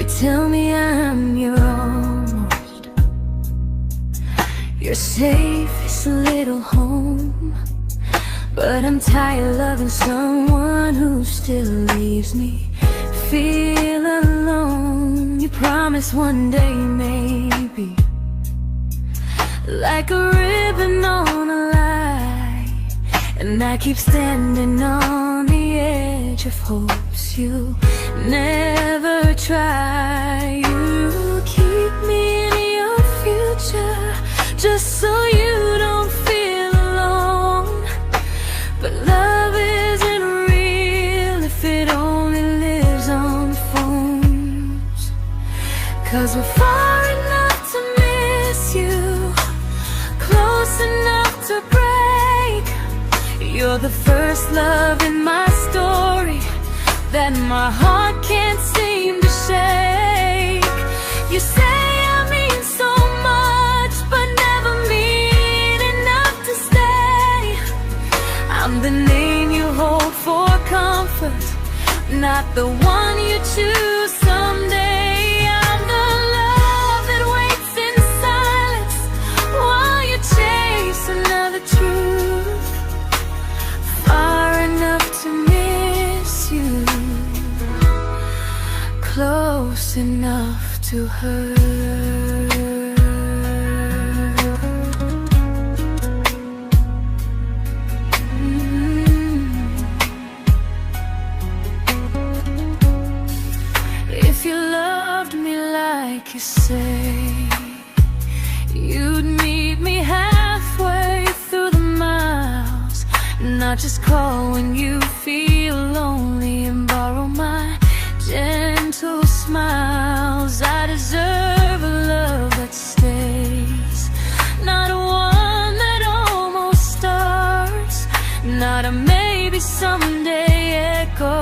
tell me I'm your almost, your safest little home. But I'm tired loving someone who still leaves me feel alone. You promise one day maybe, like a ribbon on a line, and I keep standing on the edge of hopes you never try. You keep me in your future just so you don't feel alone. But love isn't real if it only lives on phones. 'Cause we're far enough to miss you, close enough to break. You're the first love in my story that my heart can't seem to shake. You say I mean so much, but never mean enough to stay. I'm the name you hold for comfort, not the one you choose someday. I'm the love that waits in silence while you chase another truth. Far enough to miss you, close enough to hurt. If you loved me like you say, you'd meet me halfway through the miles, not just call when you feel lonely and borrow my gentle smiles. I deserve a love that stays, not one that almost starts, not a maybe someday echo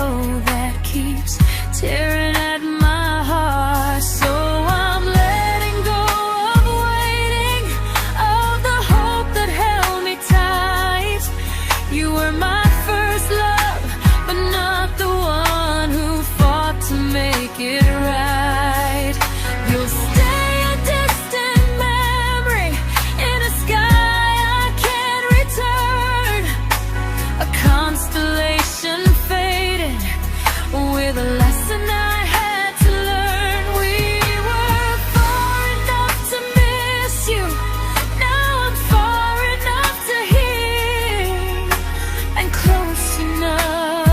that keeps tearing at my heart. So I'm letting go of waiting, of the hope that held me tight. You were my first love, but not the one who fought to make it right. You'll stay a distant memory in a sky I can't return, a constellation faded with a lesson I had to learn. We were far enough to miss you, now I'm far enough to hear, and close enough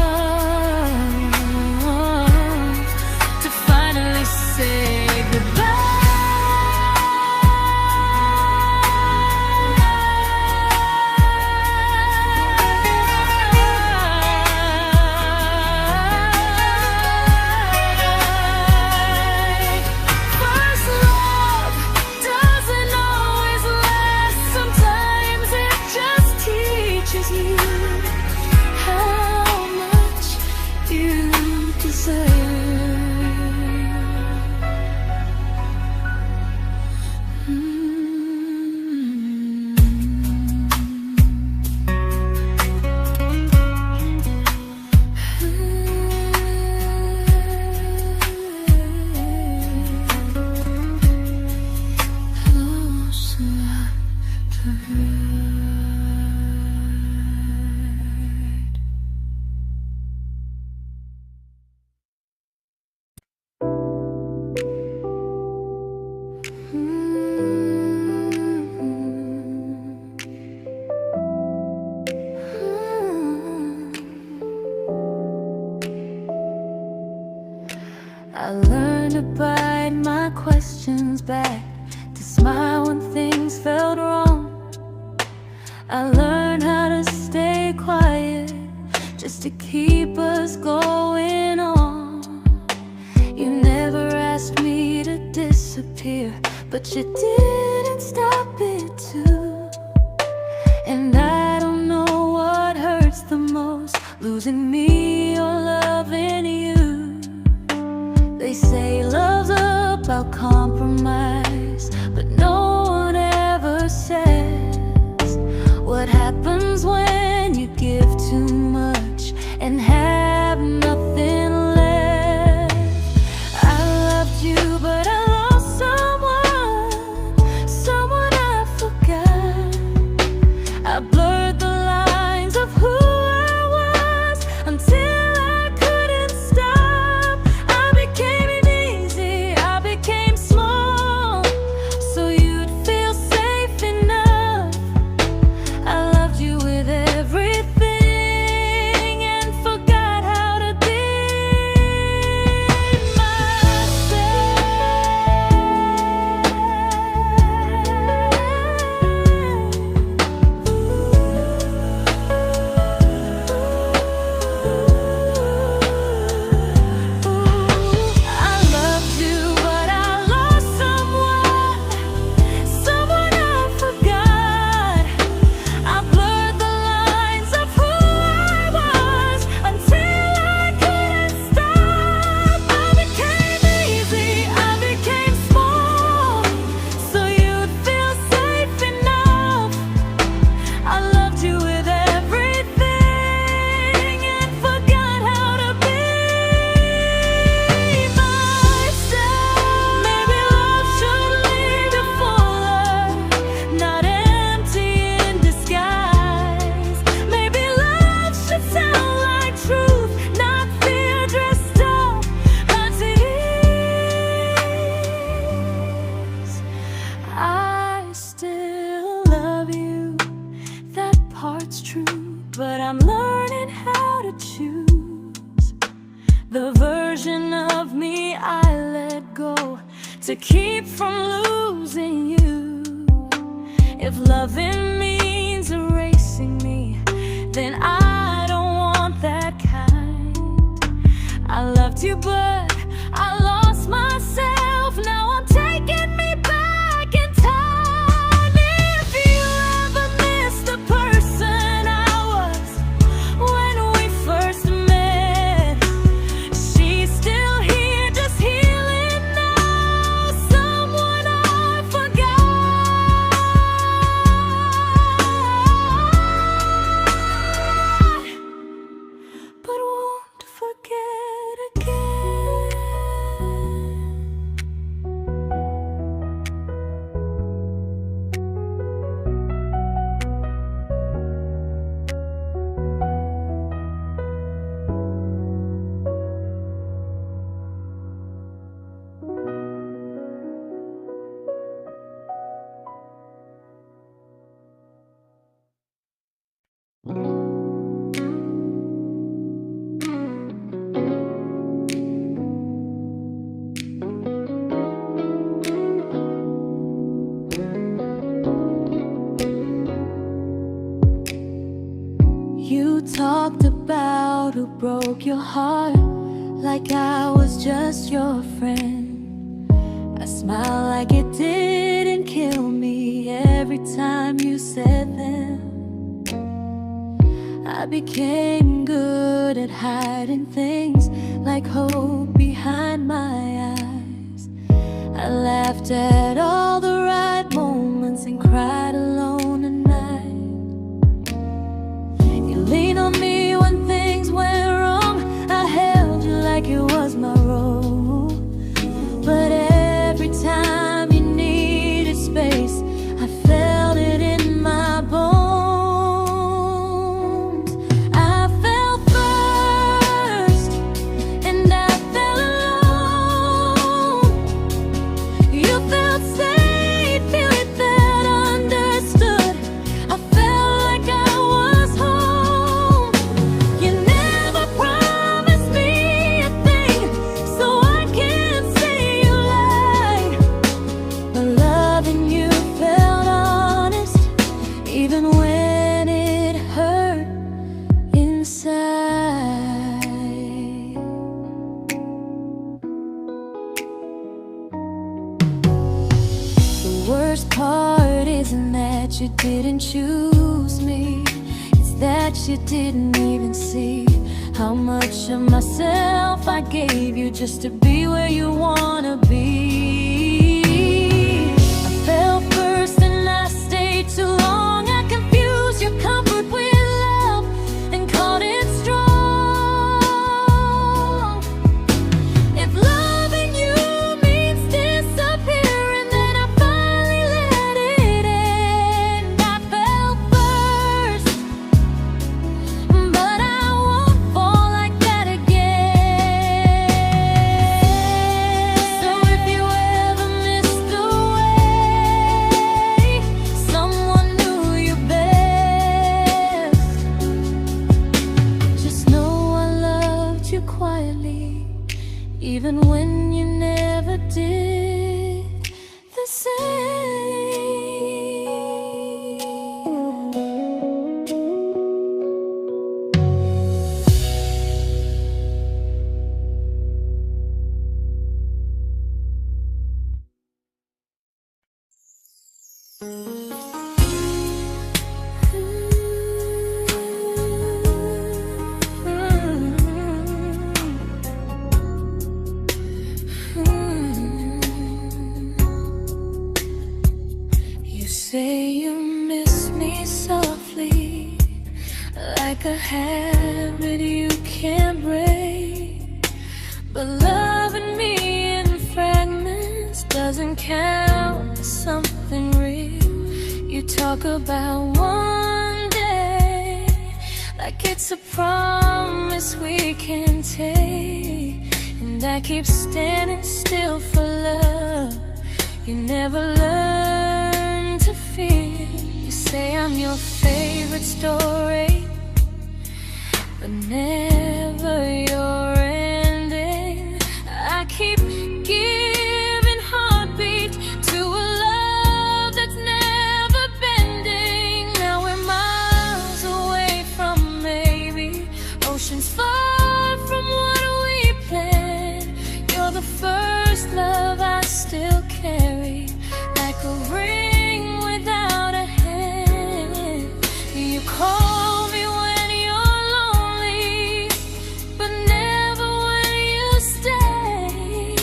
to finally say goodbye. First love doesn't always last, sometimes it just teaches you how much you deserve. Close enough to hurt. I learned to bite my questions back, to smile when things felt wrong. I learned how to stay quiet just to keep us going on. You never asked me to disappear, but you didn't stop it too. And I don't know what hurts the most, losing me or loving you. They say love's about compromise, but no one ever says what happens when you give too much and have nothing left. I loved you to keep from losing you. If loving means erasing me, then I don't want that kind. I loved you, but I lost myself. Now I'm taking me back in time. If you ever miss the person I was when we first met, she's still here, just healing now. Someone I forgot, but won't forget again. You talked about who broke your heart, like I was just your friend. I smiled like it didn't kill me every time you said them. I became good at hiding things like hope behind my eyes. I laughed at all the right moments and cried alone at night. You leaned on me when things went wrong. I held you like it was my role. But every time you needed space, I felt it in my bones. I fell first, and I fell alone. You felt safe, you felt understood. I felt like I was home. You never promised me a thing, so I can't say you lied. But loving you felt honest, even when it hurt inside. The worst part isn't that you didn't choose me, it's that you didn't even see how much of myself I gave you just to be where you wanna be. I fell first and I stayed too long. I confused your comfort with love and called it strong. If loving you means disappearing, then I finally let it end. I fell first, but I won't fall like that again. So if you ever missed the way someone knew you best, just know I loved you quietly, even when you never did the same. You say you miss me softly, like a habit you can't break. But loving me in fragments doesn't count as something real. You talk about one day like it's a promise we can take, and I keep standing still for love. You never learn to feel. You say I'm your favorite story, but never your ending. I keep giving heart a ring without a hand. You call me when you're lonely, but never when you stay.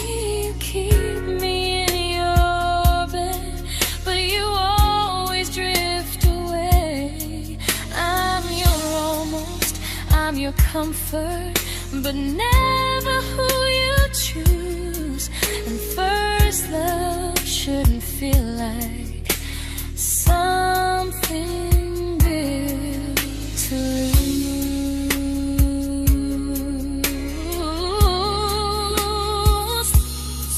You keep me in your bed, but you always drift away. I'm your almost, I'm your comfort, but never who you choose. And first love shouldn't feel like something built to lose.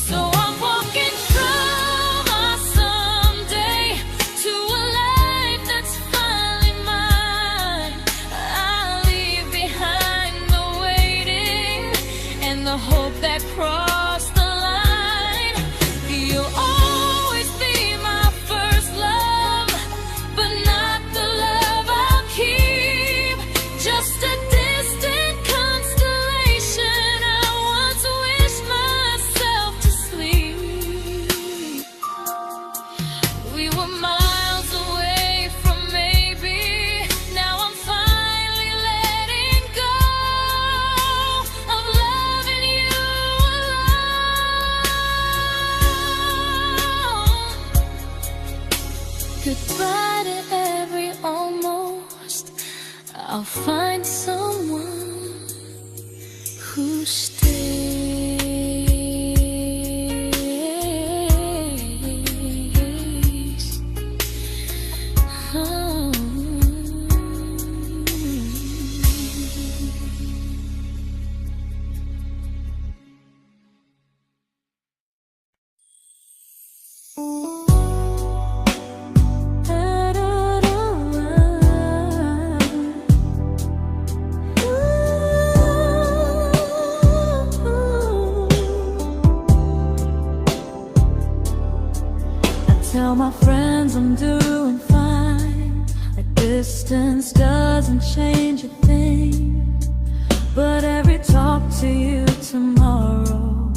So I'm walking through my someday to a life that's finally mine. I'll leave behind the waiting and the hope that crossed the line. You'll always be my first love, but not the love I'll keep. Just a distant constellation I once wished myself to sleep. We were miles away from maybe. Now I'm finally letting go of loving you alone. Goodbye to every almost. I'll find someone who stays. Oh. Tell my friends I'm doing fine, that distance doesn't change a thing. But every talk to you tomorrow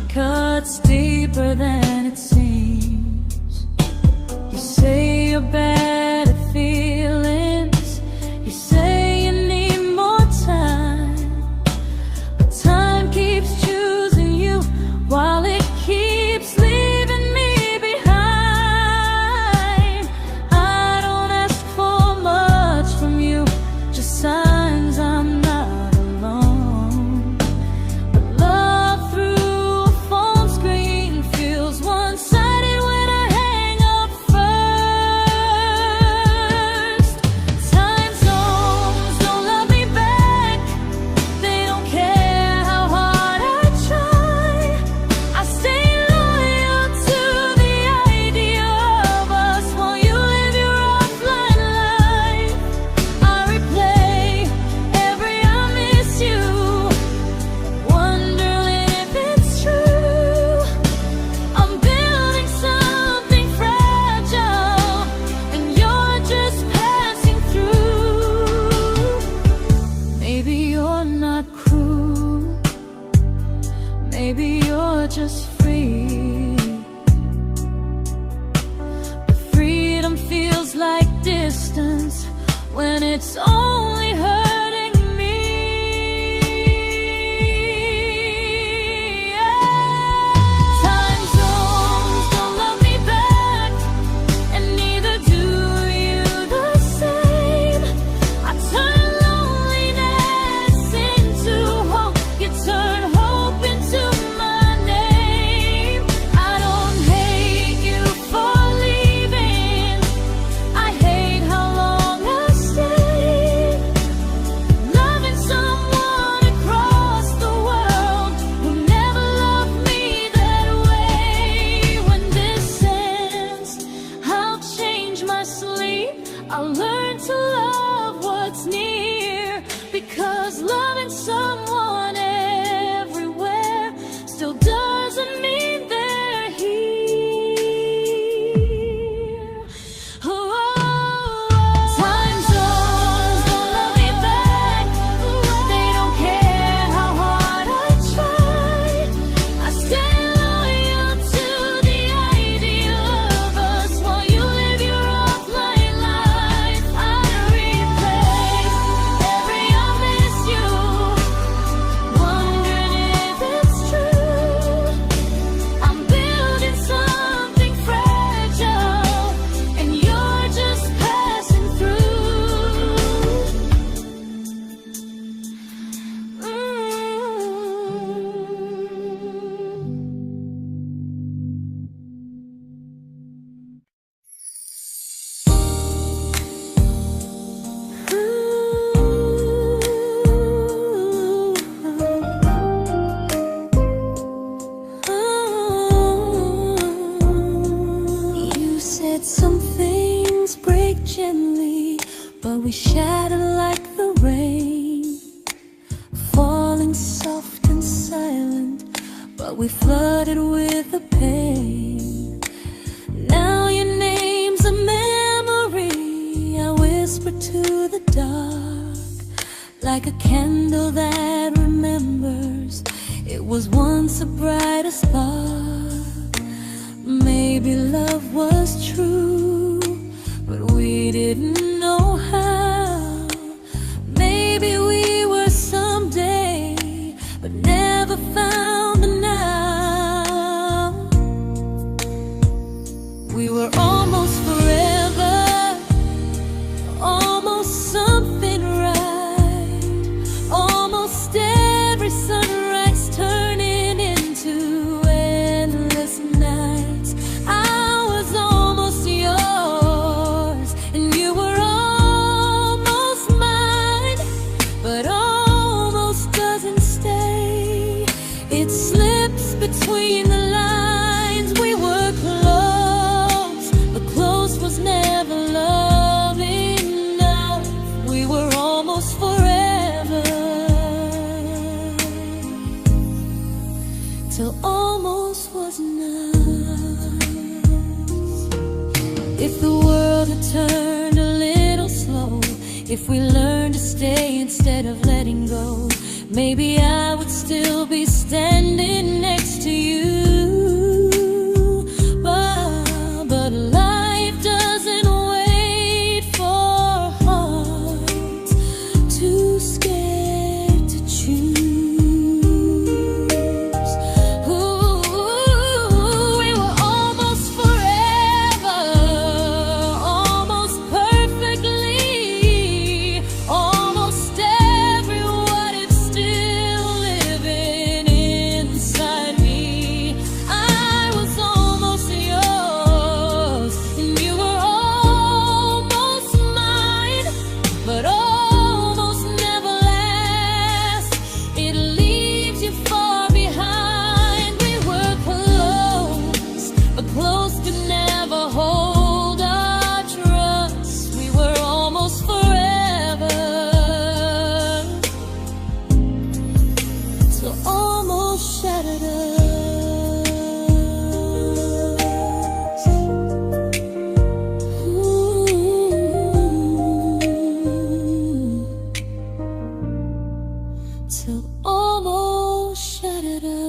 cuts deeper than it seems. You say you're bad at feelings, you say you need more time, but time keeps choosing you while it keeps leaving me behind. I don't ask for much from you, just signs I'm not alone. But love through a phone screen feels one-sided when I hang up first. Time zones don't love me back, they don't care how hard I try. I stay loyal to the idea of us while you live your offline life. I replay every I miss you, wondering if it's true. I'm building something fragile, and you're just passing through. Maybe you're not cruel, maybe you're just free. But freedom feels like distance when it's only hurting me. Time zones don't love me back, and neither do you the same. I turn loneliness into hope, you turn hope into my name. I don't hate you for leaving, I hate how long I stayed. we shattered like the rain, falling soft and silent, but we flooded with the pain. Now your name's a memory I whisper to the dark, like a candle that remembers it was once a brighter spark. Maybe love was true, but we didn't know how. Maybe we were someday, but never found the now. We were almost forever, almost something right, almost every sunrise turning into endless nights. I was almost yours, and you were almost mine, but almost doesn't stay. It slips between the lines. We were close, but close was never love enough. We were almost forever, till almost was enough. If the world had turned a little slow, if we learned to stay instead of letting go, maybe I would still be standing next to you. But life doesn't wait for hearts too scared to choose. Ooh, we were almost forever, almost perfectly, almost every what if still living inside me. I was almost yours, and you were almost mine, but almost never lasts. It leaves you far behind. We were close, but close could never hold our trust. We were almost forever, till almost shattered us. Ooh. Till almost shattered us.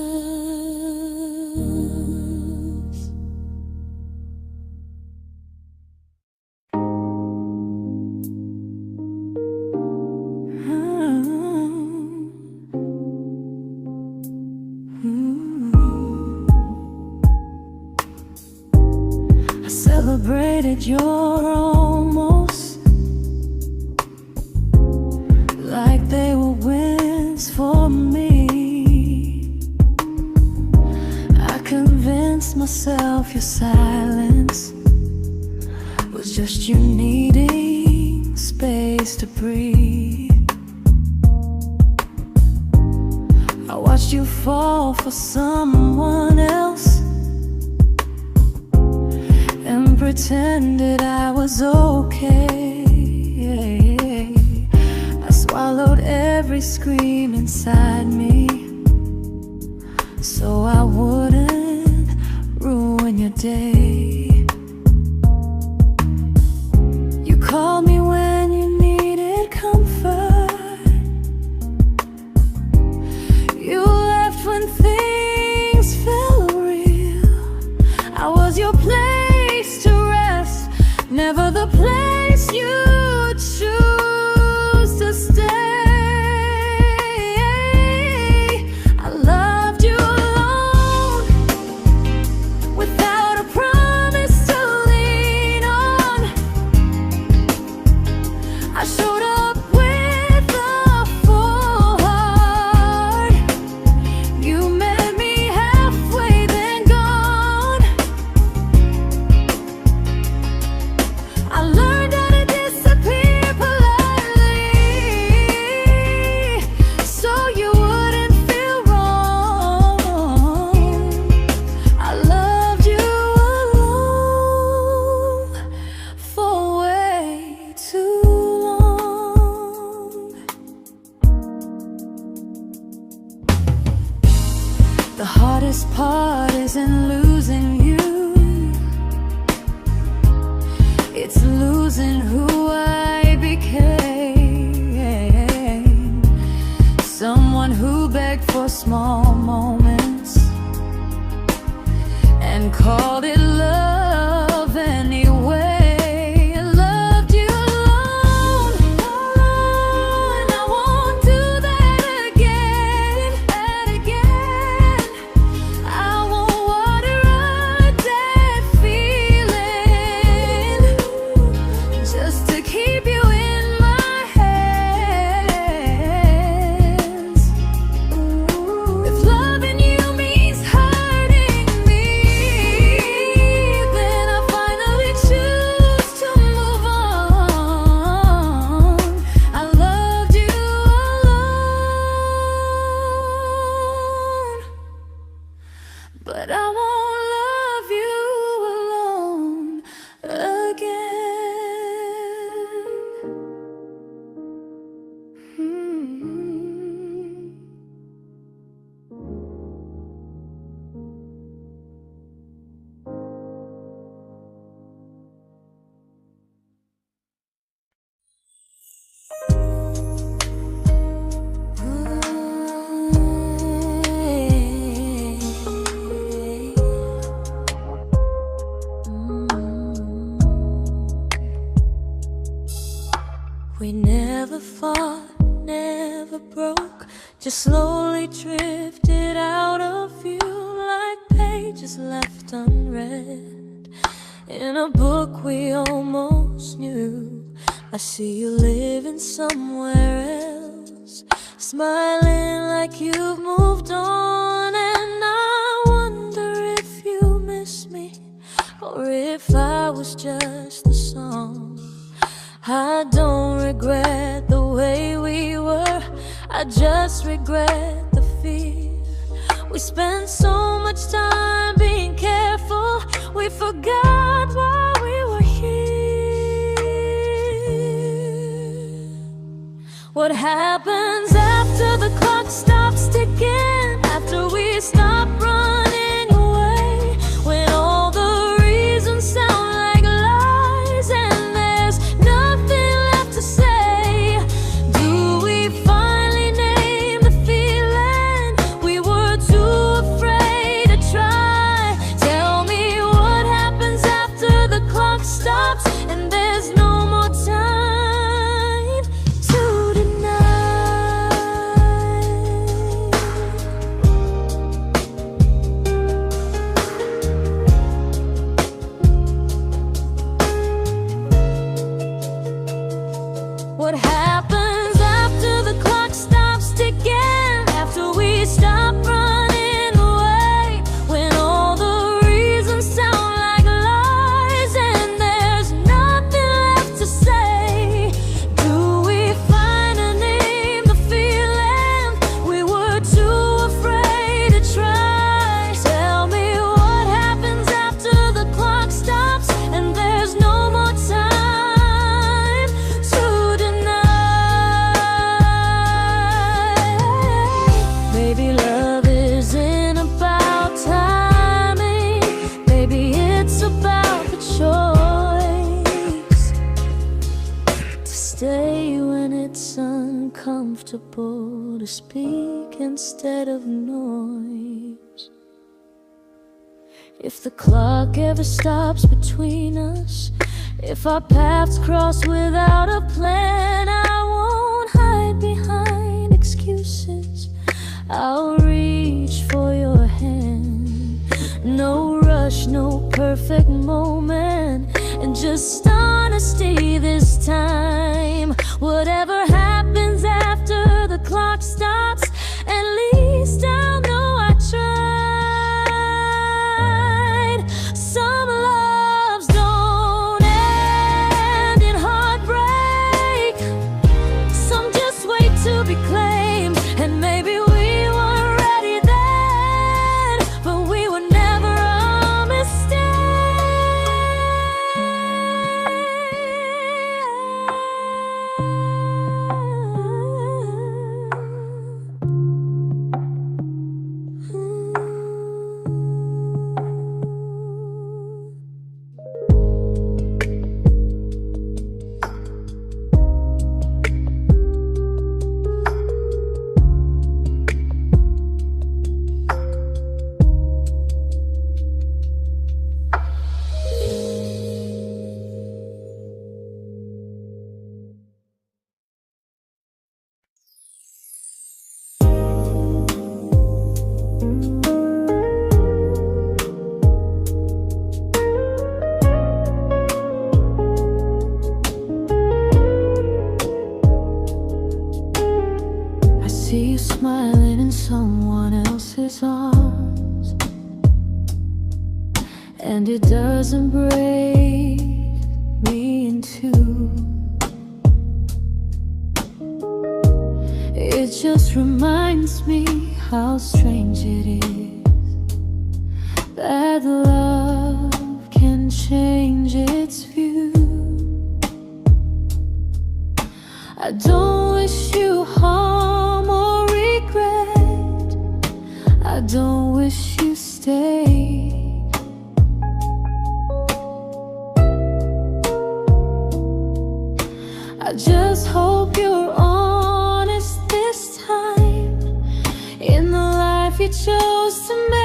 I celebrated your almost like they were wins for me. I convinced myself your silence was just you needing space to breathe. I watched you fall for someone else and pretended I was okay. I swallowed every scream inside me so I wouldn't ruin your day. You called me when you needed comfort. You left when things felt real. I was your place to rest, never the place you choose to stay. I loved you alone, without a promise to lean on. I showed up with a full heart. You met me halfway, then gone. I learned heart isn't losing you, it's losing who I became. Someone who begged for small moments and called it love anyway. Loved you alone, alone. I won't do that again, and again. I won't water a dead feeling just to keep you in my hands. If loving you means hurting me, then I finally choose to move on. I loved you alone, but I won't love you alone again. We never fought, never broke, just slowly drifted out of view like pages left unread in a book we almost knew. I see you living somewhere else, smiling like you've moved on, and I wonder if you miss me or if I was just a song. I don't regret the way we were, I just regret the fear. We spent so much time being careful, we forgot why we were here. What happens after the clock stops ticking, after we stop running away, when all the reasons sound like lies and there's nothing left to say? Do we finally name the feeling we were too afraid to try? Tell me what happens after the clock stops and there's no more time to deny. What happens after the clock stops ticking, after we stop running away, when all the reasons sound like lies and there's nothing left to say? Do we finally name the feeling we were too afraid to try? Tell me what happens after the clock stops and there's no more time to deny. Maybe love isn't about timing, maybe it's about the choice to stay when it's uncomfortable, to speak instead of noise. If the clock ever stops between us, if our paths cross without a plan, I won't hide behind excuses, I'll reach for your hand. No rush, no perfect moment, and just honesty this time. Whatever happens after the clock stops, at least I'll know I tried. Some loves don't end in heartbreak, some just wait to be claimed, and maybe we weren't ready then, but we were never a mistake. and it doesn't break me in two. It just reminds me how strange it is that love can change its view. I don't wish you harm or regret. I don't wish you stay. I just hope you're honest this time in the life you chose to make.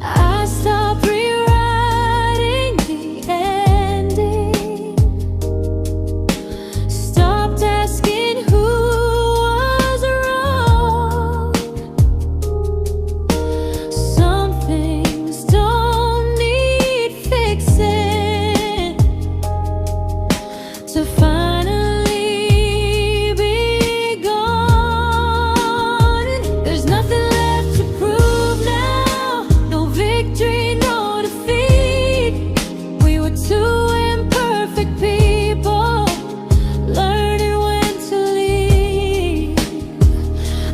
I stopped rewriting the ending, stopped asking who was wrong. Some things don't need fixing to finally be gone. There's nothing left to prove now, no victory, no defeat. We were two imperfect people, learning when to leave.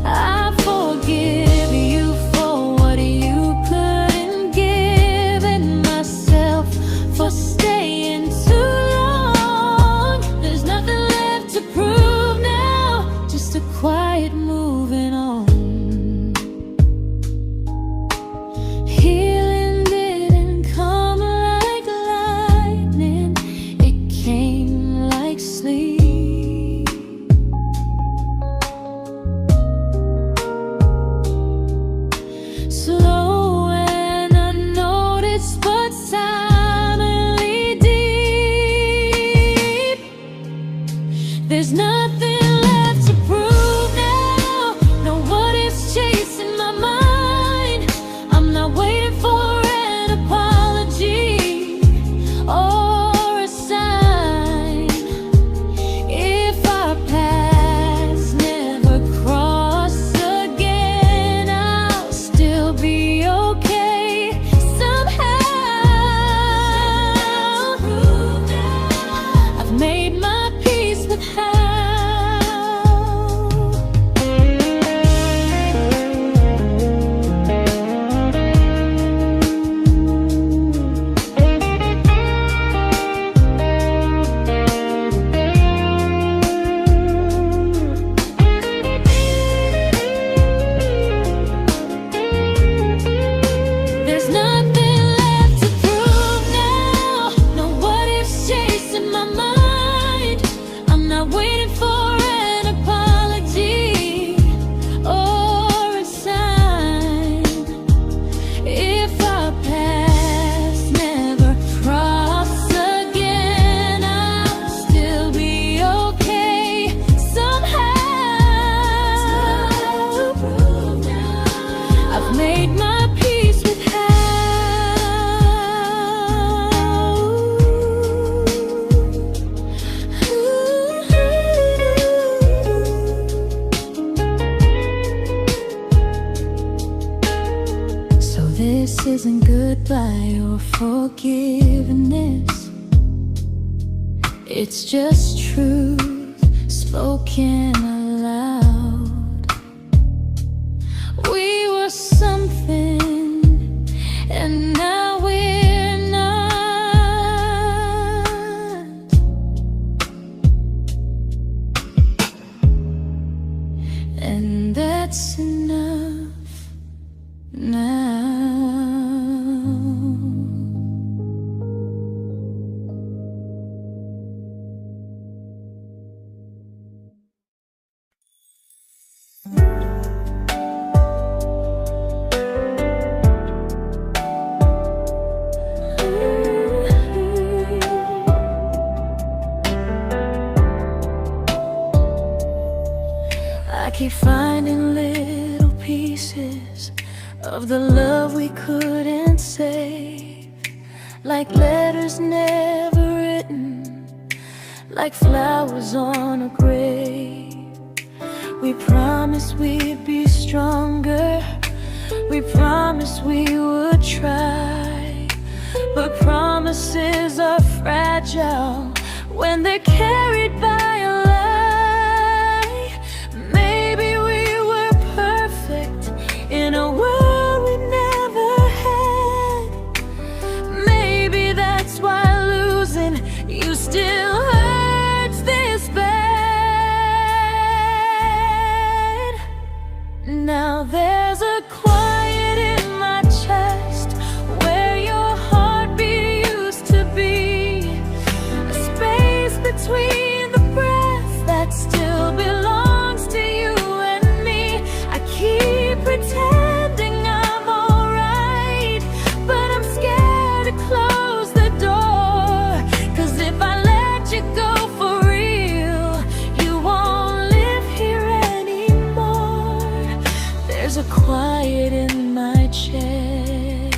I forgive you for what you couldn't give, and myself for staying too long. There's nothing left to prove now, just a quiet moving on. Healing didn't come like lightning, it came like sleep. Slow and unnoticed, but silently deep. There's nothing left to prove now, no what ifs chasing my mind. I'm not waiting for an apology or a sign. If our paths never cross again, I'll still be okay somehow. I've made my peace with how. There's nothing left to prove now, no what ifs chasing my mind. I'm not waiting for an apology or a sign. If our paths never cross again, I'll still be okay somehow. I've made my peace with how. So this isn't goodbye or forgiveness, it's just truth spoken aloud. We were something, and now we're not. And that's enough now. I keep finding little pieces of the love we couldn't save, like letters never written, like flowers on a grave. We promised we'd be stronger, We promised we would try, but promises are fragile when they're carried by a lie. Maybe we were perfect in a world we never had. Maybe that's why losing you still hurts this bad. Now there's a quiet in my chest where your heartbeat used to be, a space between the breaths that still belongs to you and me. I keep pretending I'm alright, but I'm scared to close the door, 'cause if I let you go for real, you won't live here anymore. There's a quiet in my chest,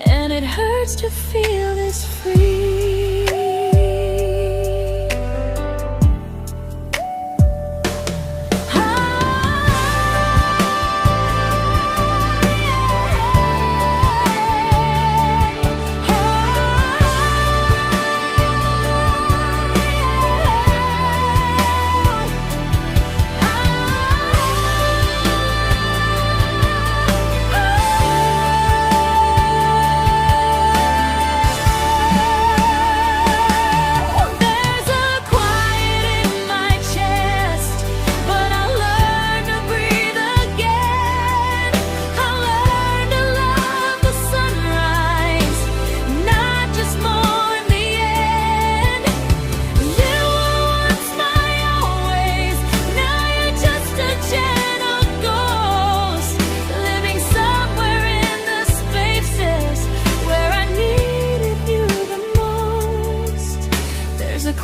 and it hurts to feel this free.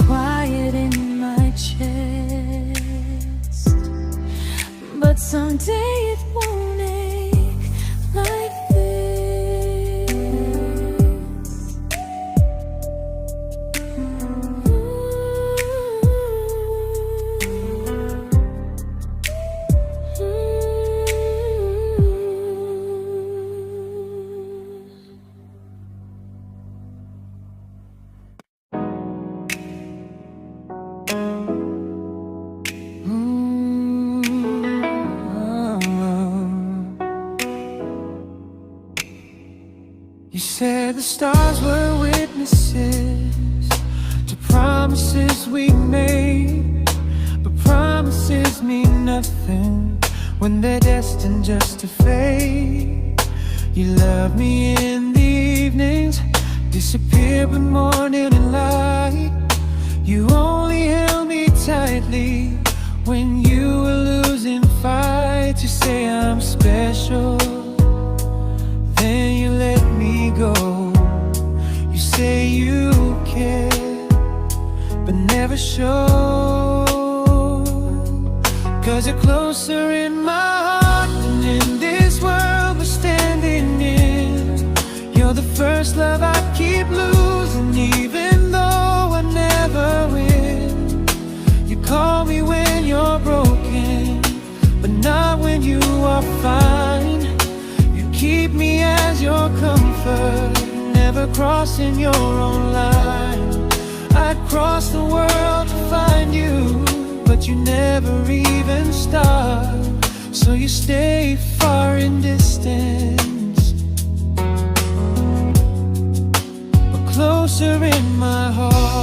Quiet in my chest, but someday it won't ache like this. You said the stars were witnesses to promises we made, but promises mean nothing when they're destined just to fade. You love me in the evenings, disappear when morning and light. You only held me tightly when you were losing fights. You say I'm special, then you let me go. You say you care, but never show, 'cause you're closer in my heart than in this world we're standing in. You're the first love I keep losing, even though I never win. You call me when you're broken, but not when you are fine. Keep me as your comfort, never crossing your own line. I'd cross the world to find you, but you never even start. So you stay far in distance, but closer in my heart.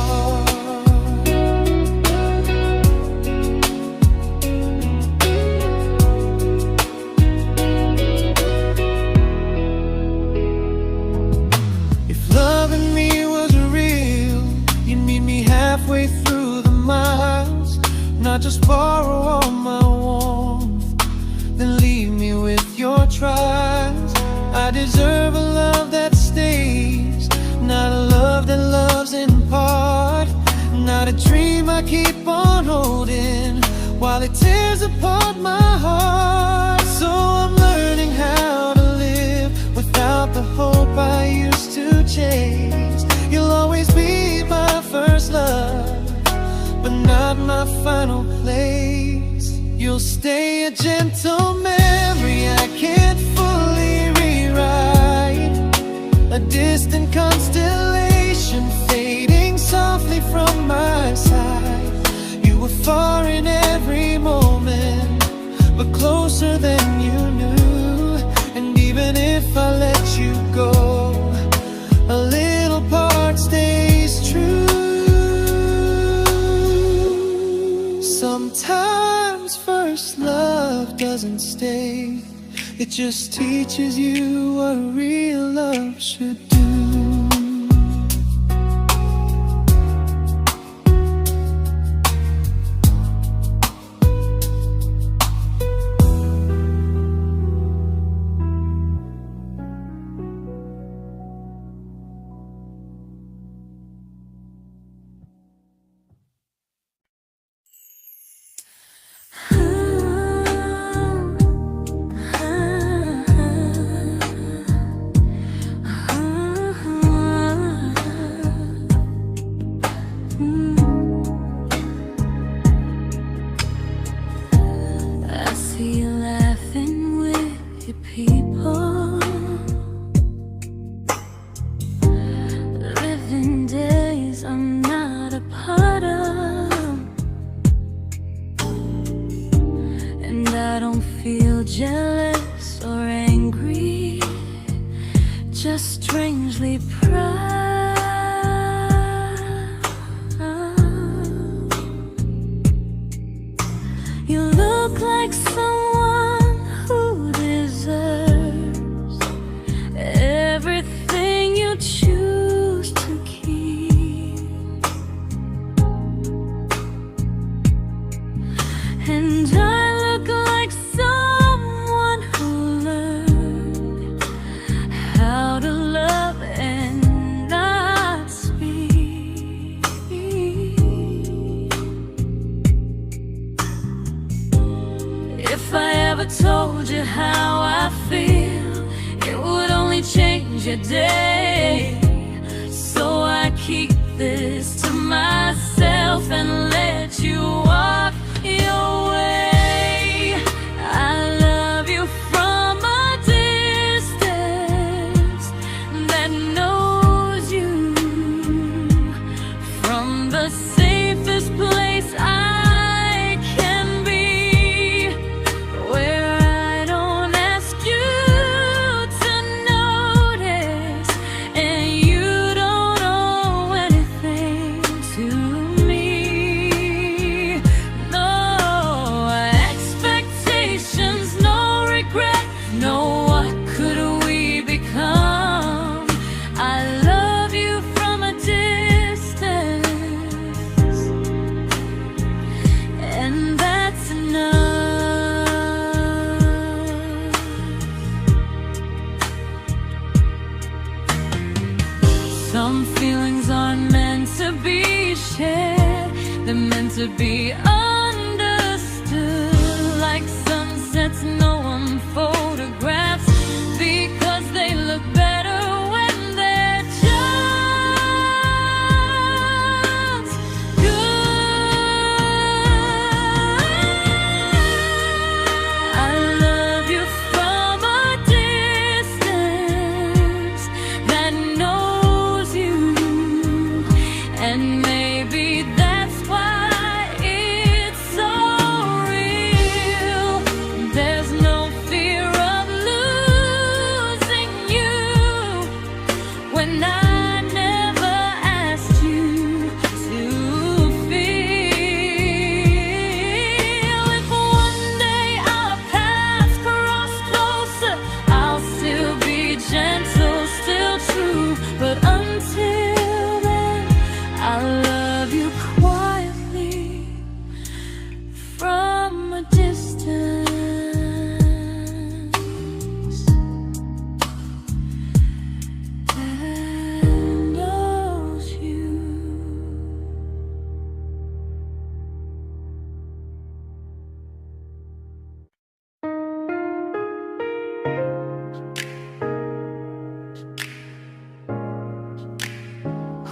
Halfway through the miles, not just borrow all my warmth, then leave me with your trials. I deserve a love that stays, not a love that loves in part, not a dream I keep on holding while it tears apart my heart. So I'm learning how to live without the hope I used to chase. You'll always be my first love, but not my final place. You'll stay a gentle memory mistake. It just teaches you what real love should do. Jealous or angry, just strangely proud. You look like someone who deserves everything you choose to keep. And I look like someone who learned how to love and not speak. If I ever told you how I feel, it would only change your day. So I keep this to myself and let you walk your way. I love you from a distance that knows you, from the safest place I can be, where I don't ask you to notice and you don't owe anything to me. No expectations, no regret, no what could we become. I love you from a distance, and that's enough. Some feelings aren't meant to be shared, they're meant to be understood. Like sunsets no one photographs, because they look better when they're just good. I love you from a distance that knows you, and maybe that's why it's so real. There's no fear of losing you when I never asked you to feel. If one day our paths cross closer, I'll still be gentle, still true. But until then, I love you quietly from a distance that knows you.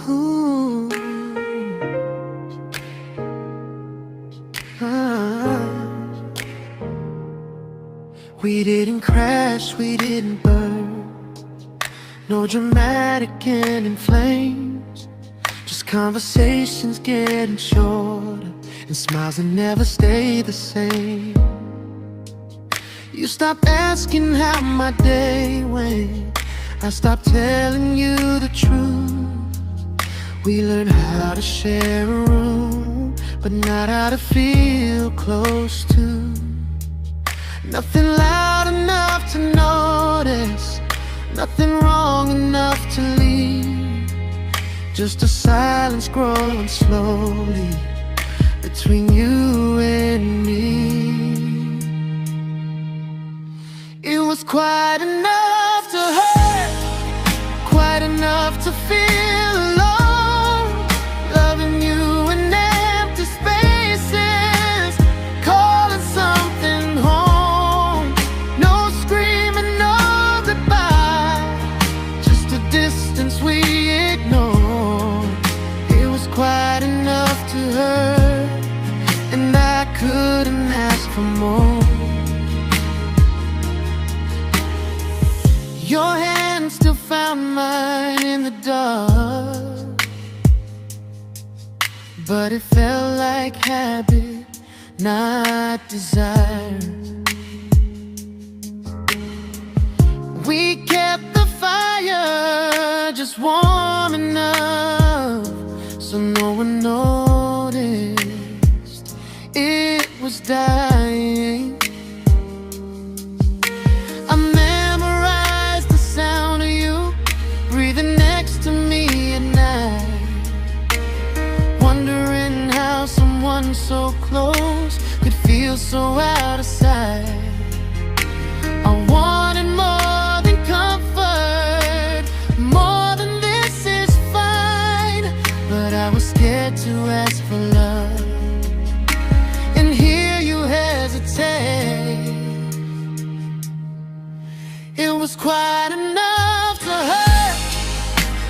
Ooh. Ah. We didn't crash, we didn't burn. No dramatic end in flames, just conversations getting shorter and smiles that never stay the same. You stopped asking how my day went, I stopped telling you the truth. We learned how to share a room, but not how to feel close to. Nothing loud enough to notice, nothing wrong enough to leave. Just a silence growing slowly between you and me. It was quite enough to hurt, quite enough to feel alone. Loving you in empty spaces, calling something home. No screaming, no goodbye, just a distance we ignored. It was quite enough to hurt, and I couldn't ask for more. Your hand still found mine in the dark, but it felt like habit, not desire. We kept the fire just warm enough so no one noticed it was dying. I memorized the sound of you breathing next to me at night, wondering how someone so close could feel so out of sight. I wanted more than comfort, more than this is fine, but I was scared to ask for love and hear you hesitate. It was quite enough to hurt,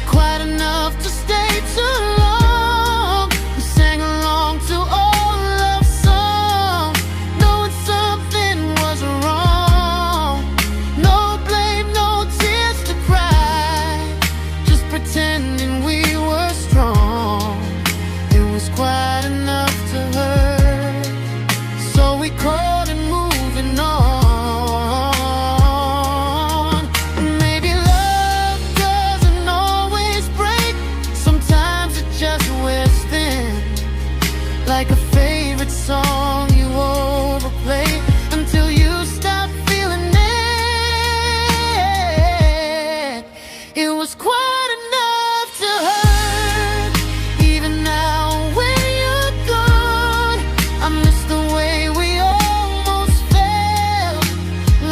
quite enough to stay too long. We sang along to old love songs, knowing something was wrong. No blame, no tears to cry, just pretending we were strong. It was quite enough to hurt, so we called it moving on. Maybe love doesn't always break, sometimes it just wears thin, like a favorite song you overplay until you stop feeling it. It was quite enough to hurt, even now when you're gone. I miss the way we almost felt,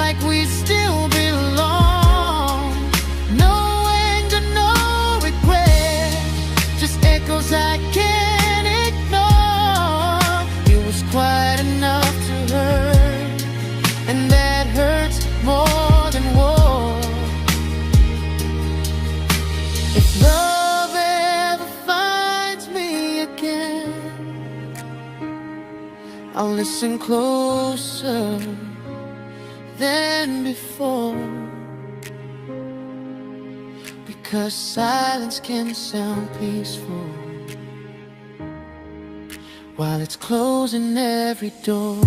like we still belong. No anger, no regret, just echoes I can't ignore. It was quite enough to hurt, and that hurts more than war. If love ever finds me again, I'll listen closer than before, because silence can sound peaceful while it's closing every door.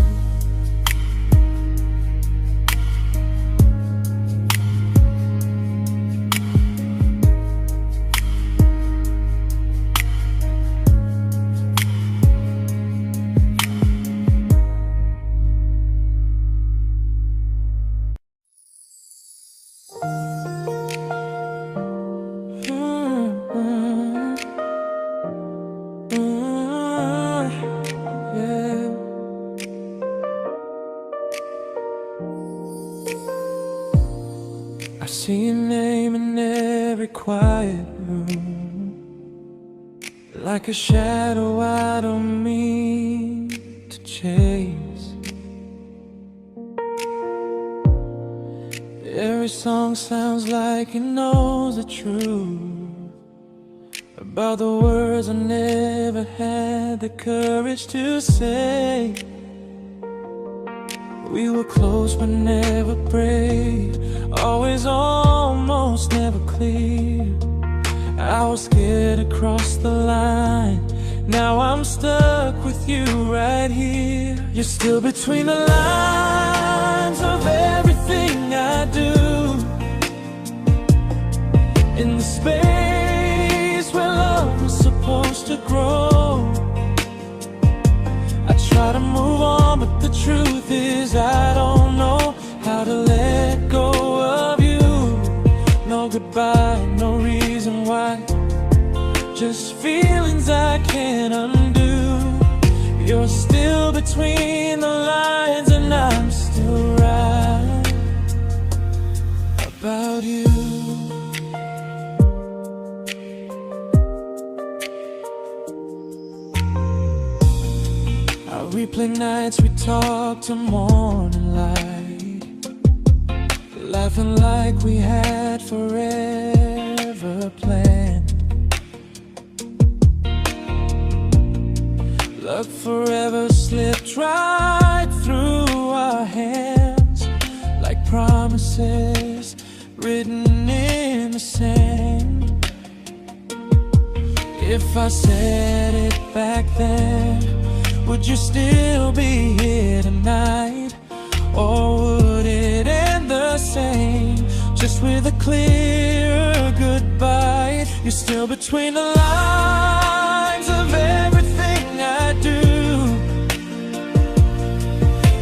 I see your name in every quiet room, like a shadow I don't mean to chase. Every song sounds like it knows the truth about the words I never had the courage to say. We were close but never brave, always almost never clear. I was scared to cross the line, now I'm stuck with you right here. You're still between the lines of everything I do, in the space where love was supposed to grow. I try to move on, but the truth is I don't know between the lines, and I'm still right about you. I replay nights we talk till morning light, laughing like we had forever planned. Luck forever slipped right through our hands, like promises written in the sand. If I said it back then, would you still be here tonight? Or would it end the same, just with a clearer goodbye? You're still between the lines of everything I do,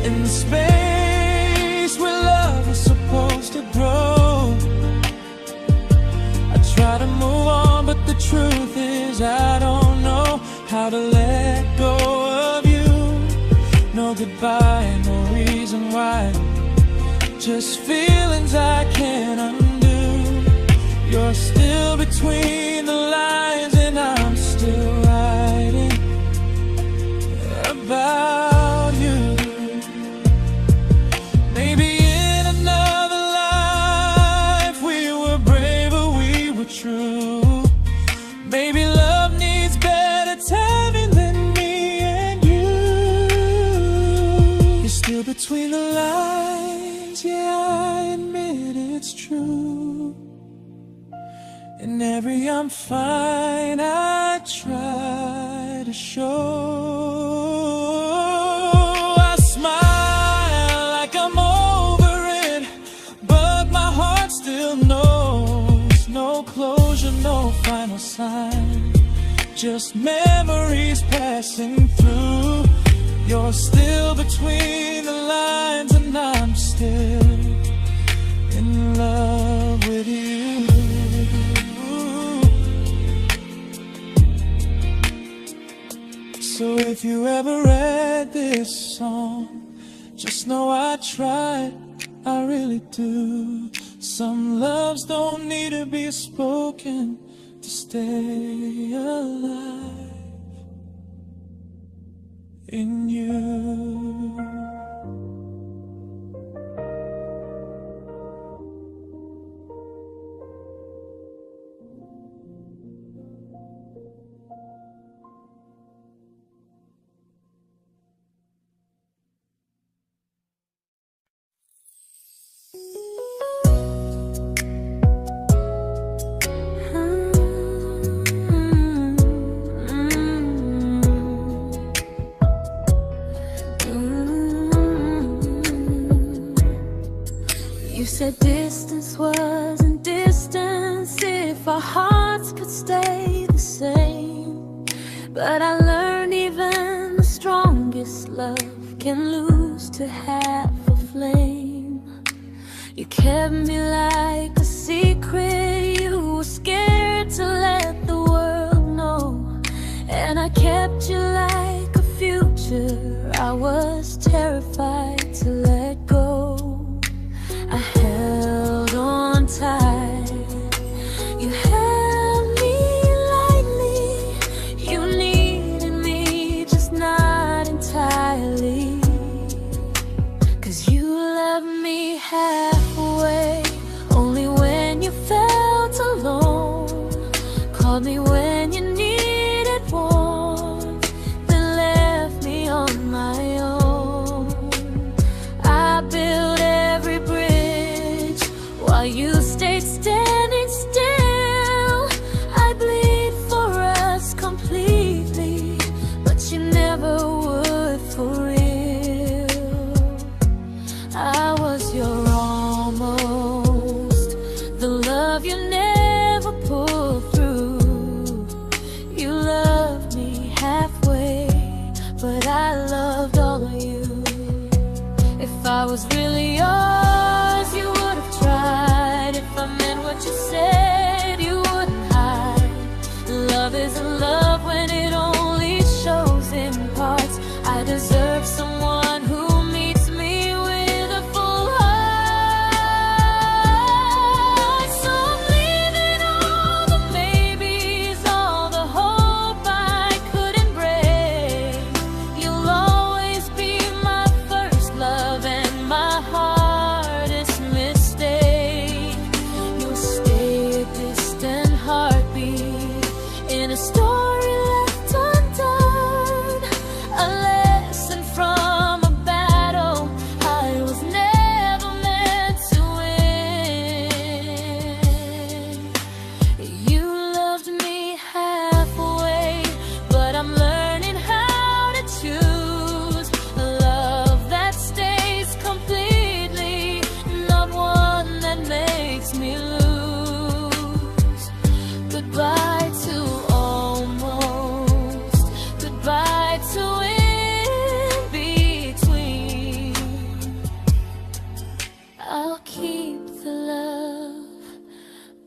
in the space where love is supposed to grow. I try to move on, but the truth is I don't know how to let go of you. No goodbye, no reason why, just feelings I can't undo. You're still between the lines, and I'm still writing about you. Maybe in another life we were braver, we were true. Maybe love needs better timing than me and you. You're still between the lines, yeah, I admit it's true. In every I'm fine I try to show. I smile like I'm over it, but my heart still knows. No closure, no final sign, just memories passing through. You're still between the lines, and I'm still in love with you. So if you ever read this song, just know I tried, I really do. Some loves don't need to be spoken to stay alive in you. You said distance wasn't distance if our hearts could stay the same. But I learned even the strongest love can lose to half a flame. You kept me like a secret, you were scared to let the world know. And I kept you like a future, I was terrified to let go. I held on tight, you held me lightly. You needed me, just not entirely. 'Cause you loved me halfway, only when you felt alone. Called me when you needed warmth, then left me on my own. I built every bridge while you stayed standing still. I bleed for us completely, but you never would for real. I was your almost, the love you never pulled through. You loved me halfway, but I loved all of you. If I was really yours, you would have tried. If I meant what you said, you wouldn't hide. Love isn't love when it only shows in parts. I deserve someone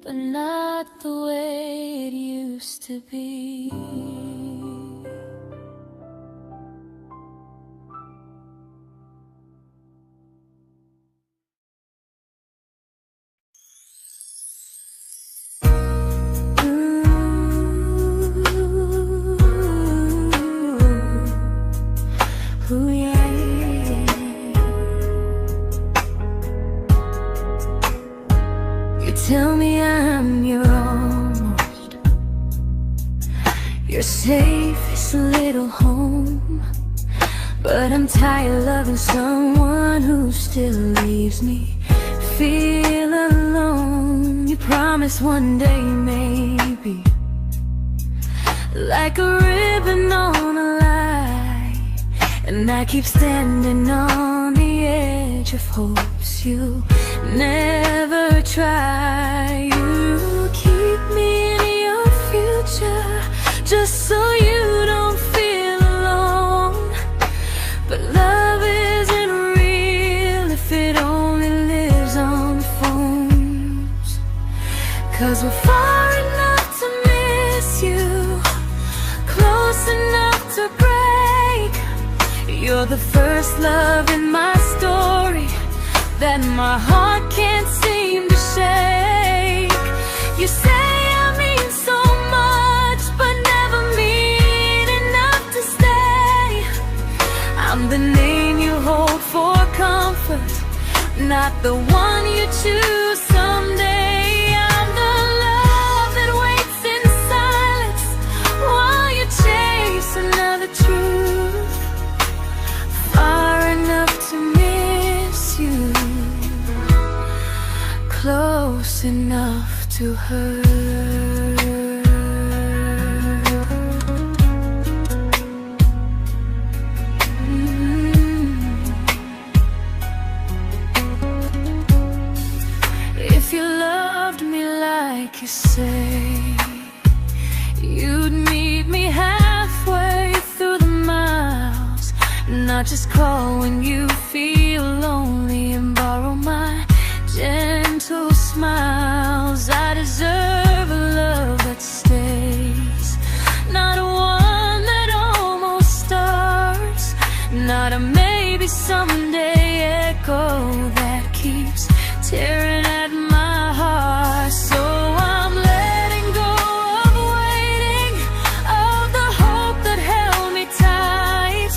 but not the way it used to be. Ooh, yeah, yeah. You tell me I'm your almost, your safest little home, but I'm tired loving someone who still leaves me feel alone. You promise one day maybe, like a ribbon on a line, and I keep standing on the edge of hopes you'll never try. You keep me in your future just so you don't feel alone. But love isn't real if it only lives on phones. 'Cause we're far enough to miss you, close enough to break. You're the first love in my story that my heart can't seem to shake. You say I mean so much, but never mean enough to stay. I'm the name you hold for comfort, not the one you choose someday. I'm the love that waits in silence while you chase another truth. Far enough to miss you, close enough to hurt. If you loved me like you say, you'd meet me halfway through the miles, not just call when you feel lonely and borrow my gentle smiles. I deserve a love that stays, not one that almost starts, not a maybe someday echo that keeps tearing at my heart. So I'm letting go of waiting, of the hope that held me tight.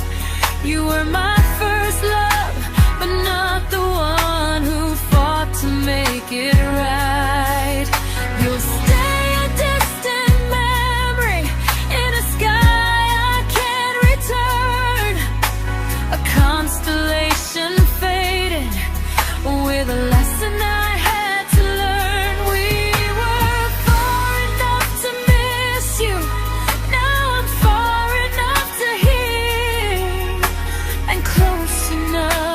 You were my first love, but not the one who fought to make it right. You'll stay a distant memory in a sky I can't return, a constellation faded with a lesson I had to learn. We were far enough to miss you, now I'm far enough to hear, and close enough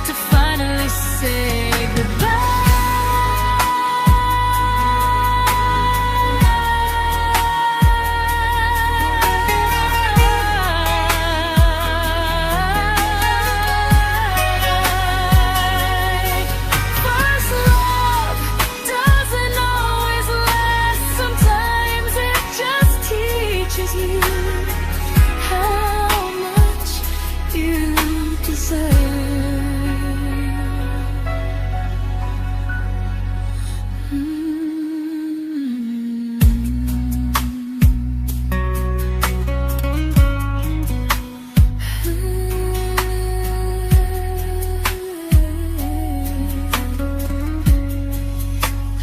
to finally say goodbye. First love doesn't always last, sometimes it just teaches you how much you deserve.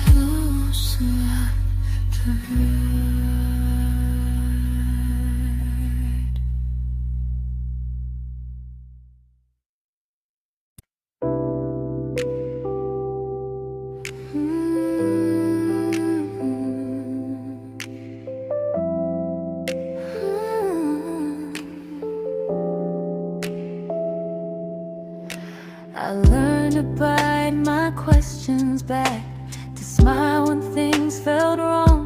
Close enough to hurt. I learned to bite my questions back, to smile when things felt wrong.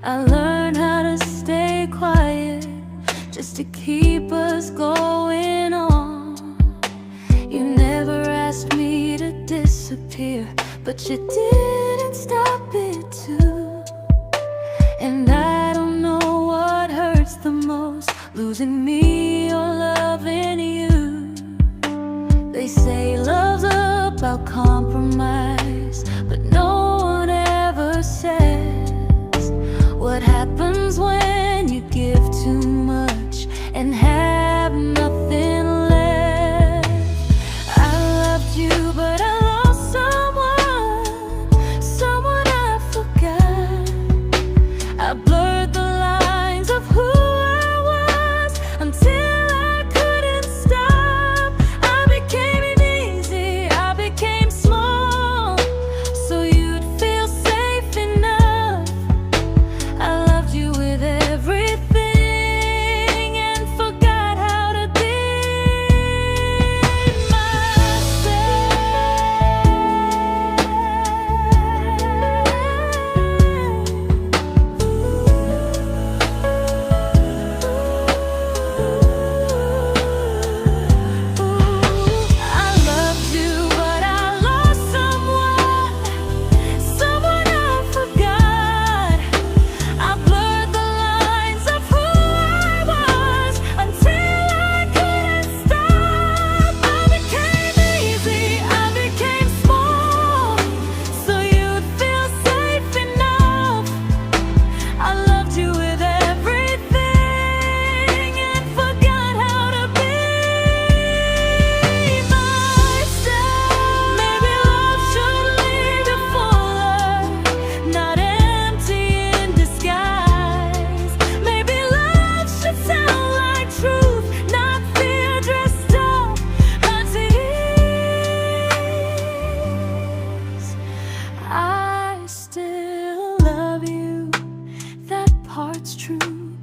I learned how to stay quiet just to keep us going on. You never asked me to disappear, but you didn't stop it too. And I don't know what hurts the most, losing me or loving you. They say love's about compromise, but no one ever says what happens when you give too much and have nothing left. I loved you, but I lost someone I forgot. I blurred the lines of who I was until I couldn't stop. I became easy, I became small, so you'd feel safe enough. I loved you with everything and forgot how to be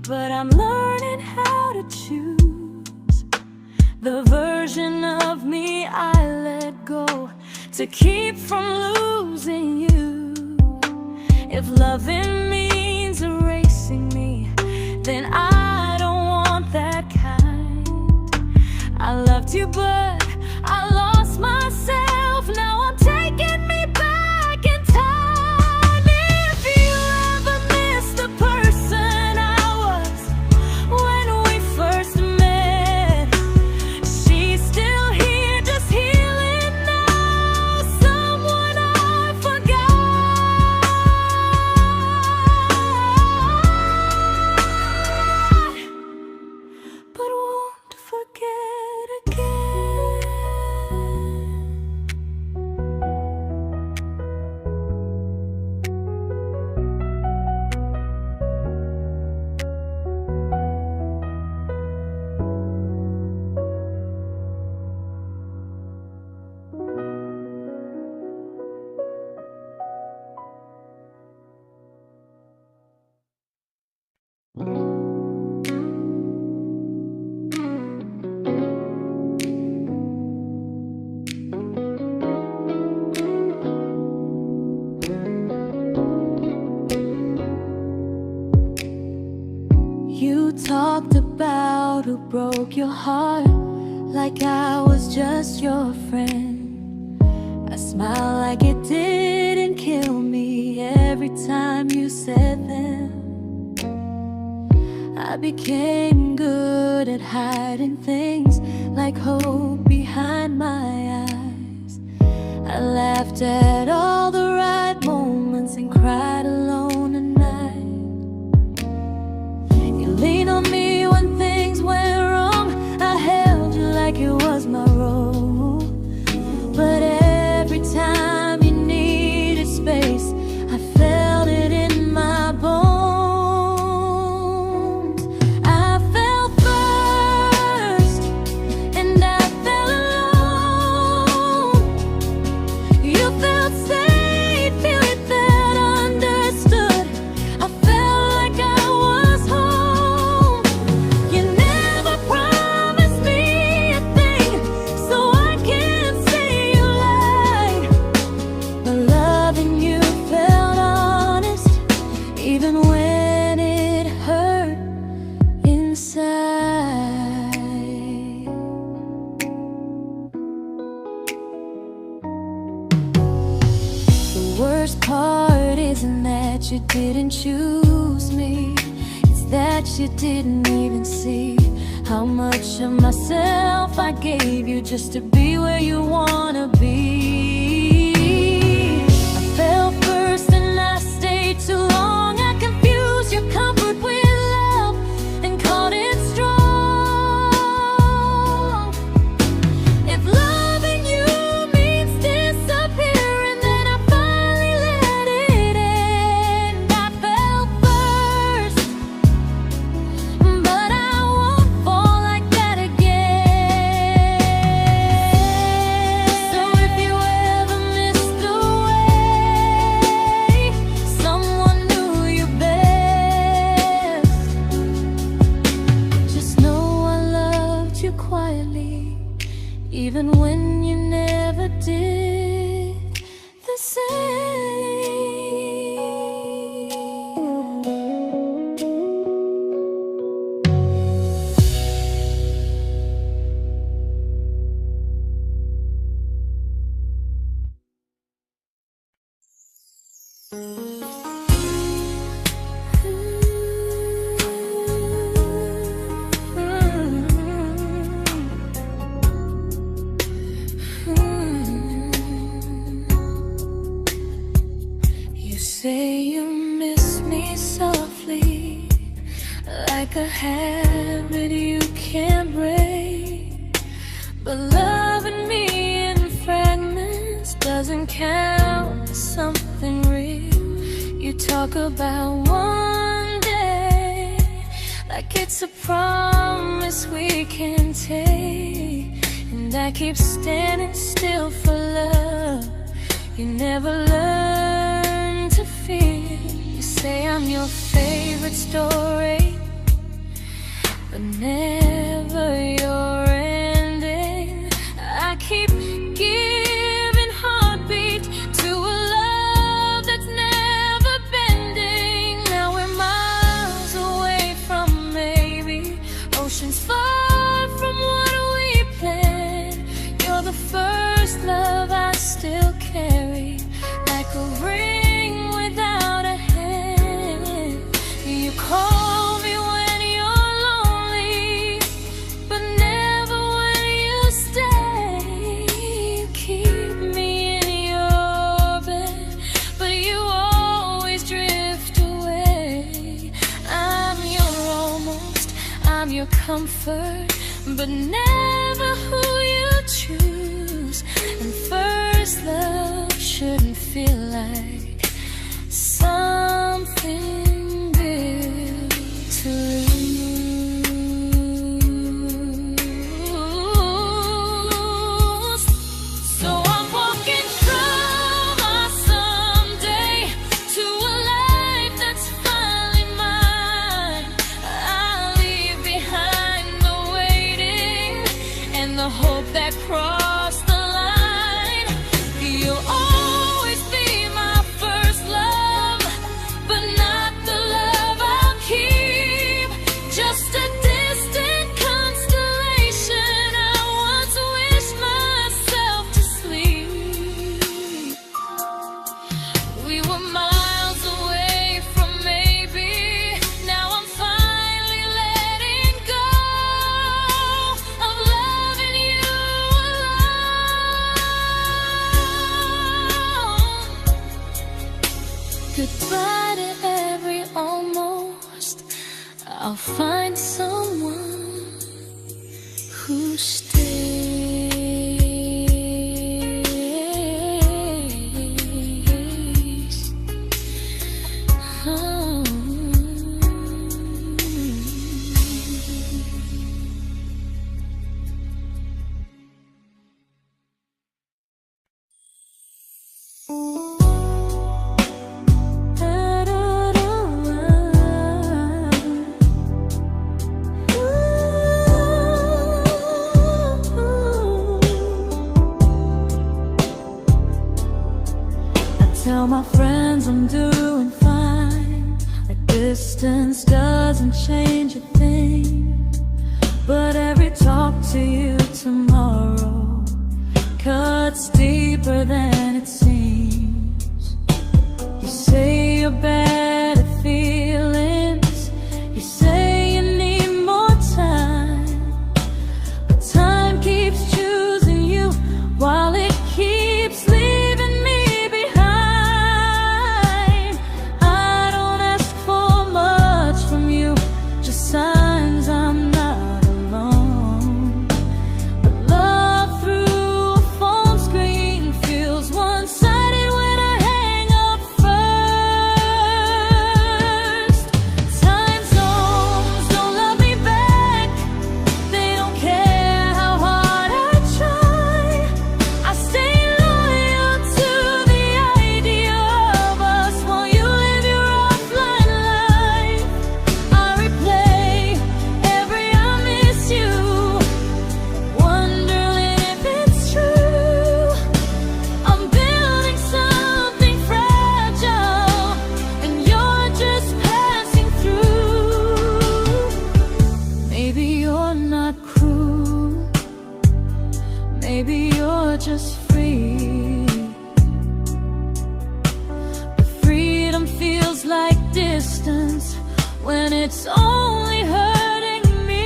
but I'm learning how to choose the version of me I let go to keep from losing you. If loving means erasing me, then I don't want that kind. I loved you, but I lost myself. Now I'm taking me back in time. If you ever miss the person I was when we first met, she's still here, just healing now. Someone I forgot, but won't forget again. You talked about who broke your heart, like I was just your friend. I smile like it didn't kill me every time you said them. I became good at hiding things like hope behind my eyes. I laughed at all the right moments and cried alone at night. You leaned on me when things went wrong. I held you like it was my role. But every time you needed space, I felt it in my bones. I fell first, and I fell alone. You felt safe. worst part isn't that you didn't choose me, it's that you didn't even see how much of myself I gave you just to be where you wanna be. I fell first and I stayed too long. I confused your comfort with love and called it strong. If loving you means disappearing, then I finally let it end. I fell first, but I won't fall like that again. So if you ever missed the way someone knew you best, just know I loved you quietly, even when you never did the same. You say you miss me softly, like a habit you can't break. But loving me in fragments doesn't count as something real. You talk about one day like it's a promise we can take, and I keep standing still for love. You never learn to feel. You say I'm your favorite story, but never your ending. I keep giving heartbeat to a love that's never bending. Now we're miles away from maybe oceans far from what we planned. You're the first love I still carry, like a ring without a hand. You call me when you're lonely, but never when you stay. You keep me in your bed, but you always drift away. I'm your almost, I'm your comfort, but never who you choose. And first love shouldn't feel like something built to lose. So I'm walking through my someday to a life that's finally mine. I'll leave behind the waiting and the hope that crossed the line. You'll always be my first love, but not the love I'll keep. Just a distant constellation I once wished myself to sleep. We were miles away from maybe. Now I'm finally letting go of loving you alone. Goodbye to every almost. I'll find someone who stays. Oh. Tell my friends I'm doing fine, that distance doesn't change a thing. But every talk to you tomorrow cuts deeper than it seems. your bad feelings. You say you need more time, but time keeps choosing you while it keeps leaving me behind. I don't ask for much from you, just signs I'm not alone. But love through a phone screen feels one-sided when I hang up first. Time zones don't love me back, they don't care how hard I try. I stay loyal to the idea of us while you live your offline life. I replay every I miss you, wondering if it's true. I'm building something fragile, and you're just passing through. Maybe you're not cruel, maybe you're just free. But freedom feels like distance when it's only hurting me.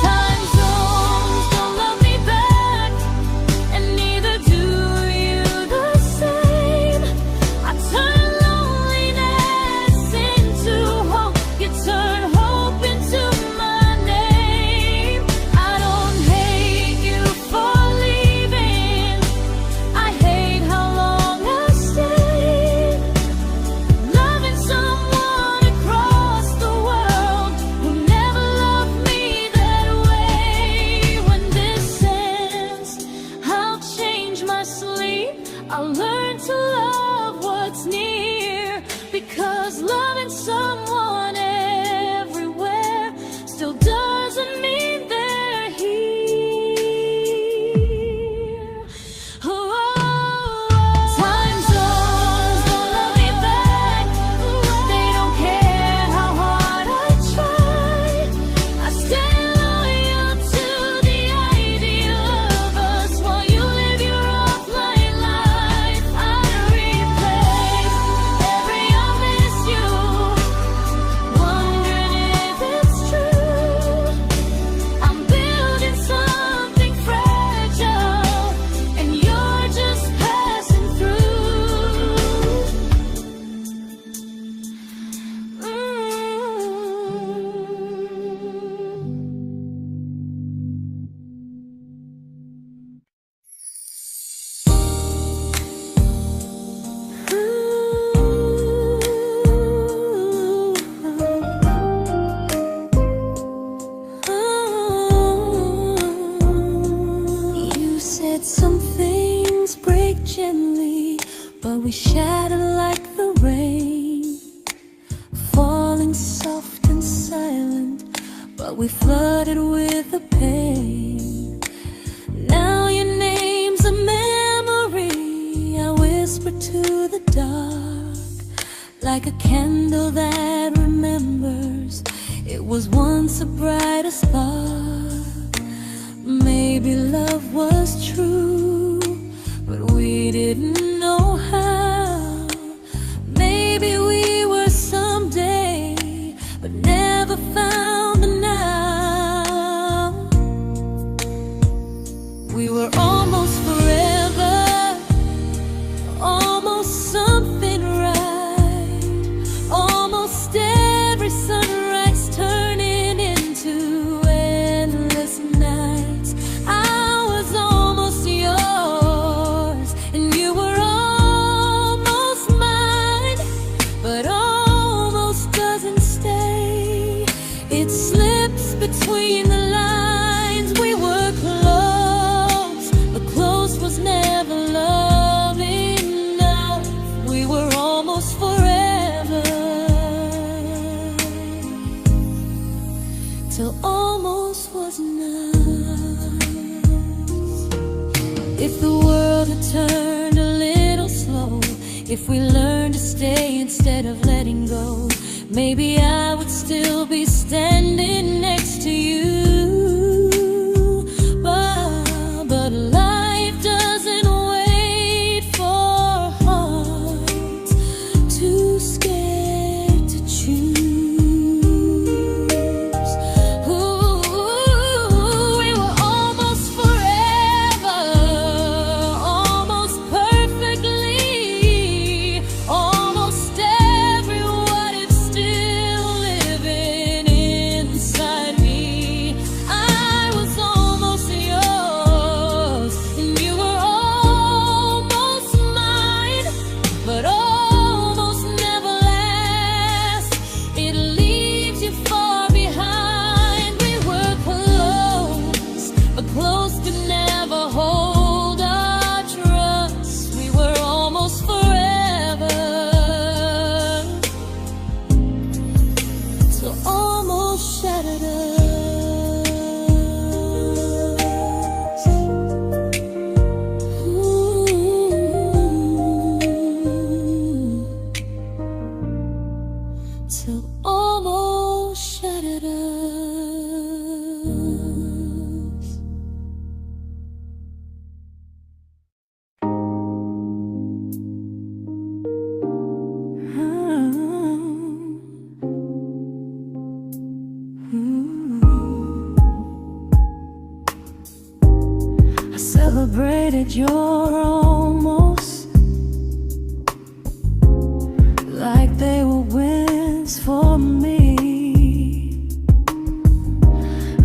Time zones don't love me back, and neither do you the same. I turn loneliness into hope, you turn hope into my name. I don't hate you for leaving, I hate how long I stayed. Loving someone across the world who never loved me that way. When this ends, I'll change my sleep, I'll learn to love what's near, because loving someone everywhere still doesn't mean they're here. Time zones don't love me back, they don't care how hard I try. I stay loyal to the idea of us while you live your offline life. I replay every I miss you, wondering if it's true. I'm building something fragile, and you're just passing through. You said some things break gently, but we shatter like the rain, falling soft and silent, but we flooded with the pain. Now your name's a memory I whisper to the dark, like a candle that remembers it was once a brighter spark. Maybe love was true, but we didn't know how. Maybe we were someday, but never found the now. We were almost forever, almost something right, almost every sunrise turning into endless nights. I was almost yours, and you were almost mine, but almost doesn't stay. It slips between the lines. We were close, but close was never love enough. We were almost forever, till almost was enough. If the world had turned a little slow, if we learned to stay instead of letting go, maybe I would still be standing next to you. But life doesn't wait. celebrated your almost like they were wins for me.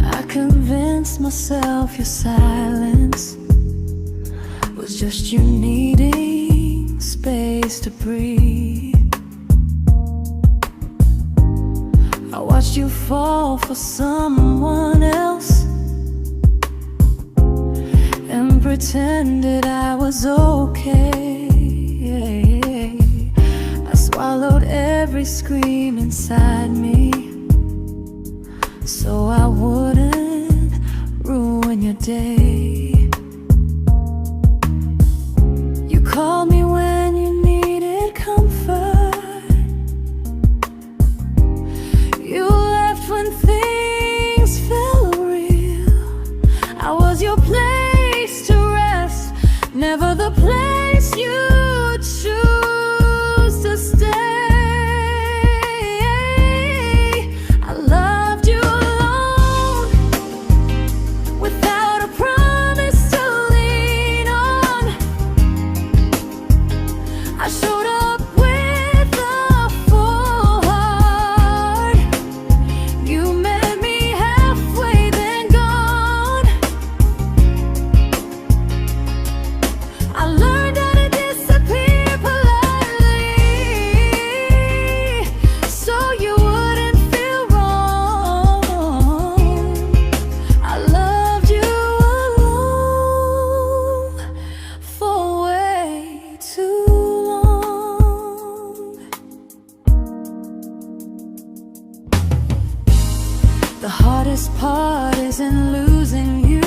I convinced myself your silence was just you needing space to breathe. I watched you fall for someone else and pretended I was okay. I swallowed every scream inside me so I wouldn't ruin your day. You called me when you needed comfort. You left when things felt real. I was your place to rest, never the place you choose to stay. I loved you alone, without a promise to lean on. I showed up with a full heart. You met me halfway, then gone. I learned how to disappear politely, so you wouldn't feel wrong. I loved you alone for way too long. The hardest part isn't losing you,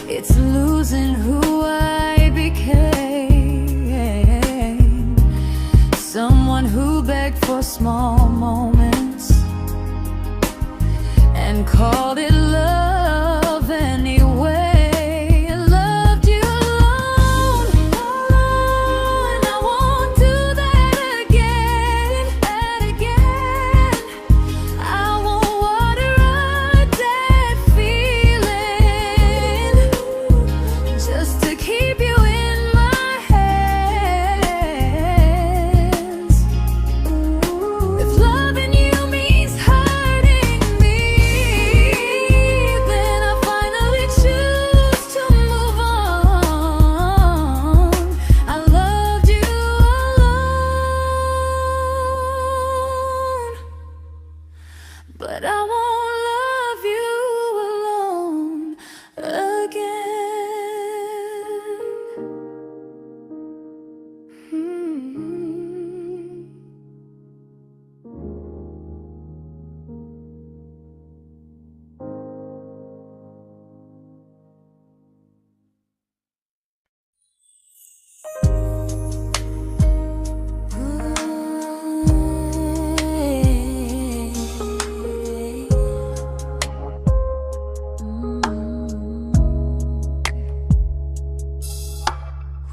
it's losing who I became. Someone who begged for small moments and called it love anyway. I loved you alone, and I won't do that again. I won't water a dead feeling just to keep you in my hands. If loving you means hurting me, then I finally choose to move on. I loved you alone, but I won't love you alone again.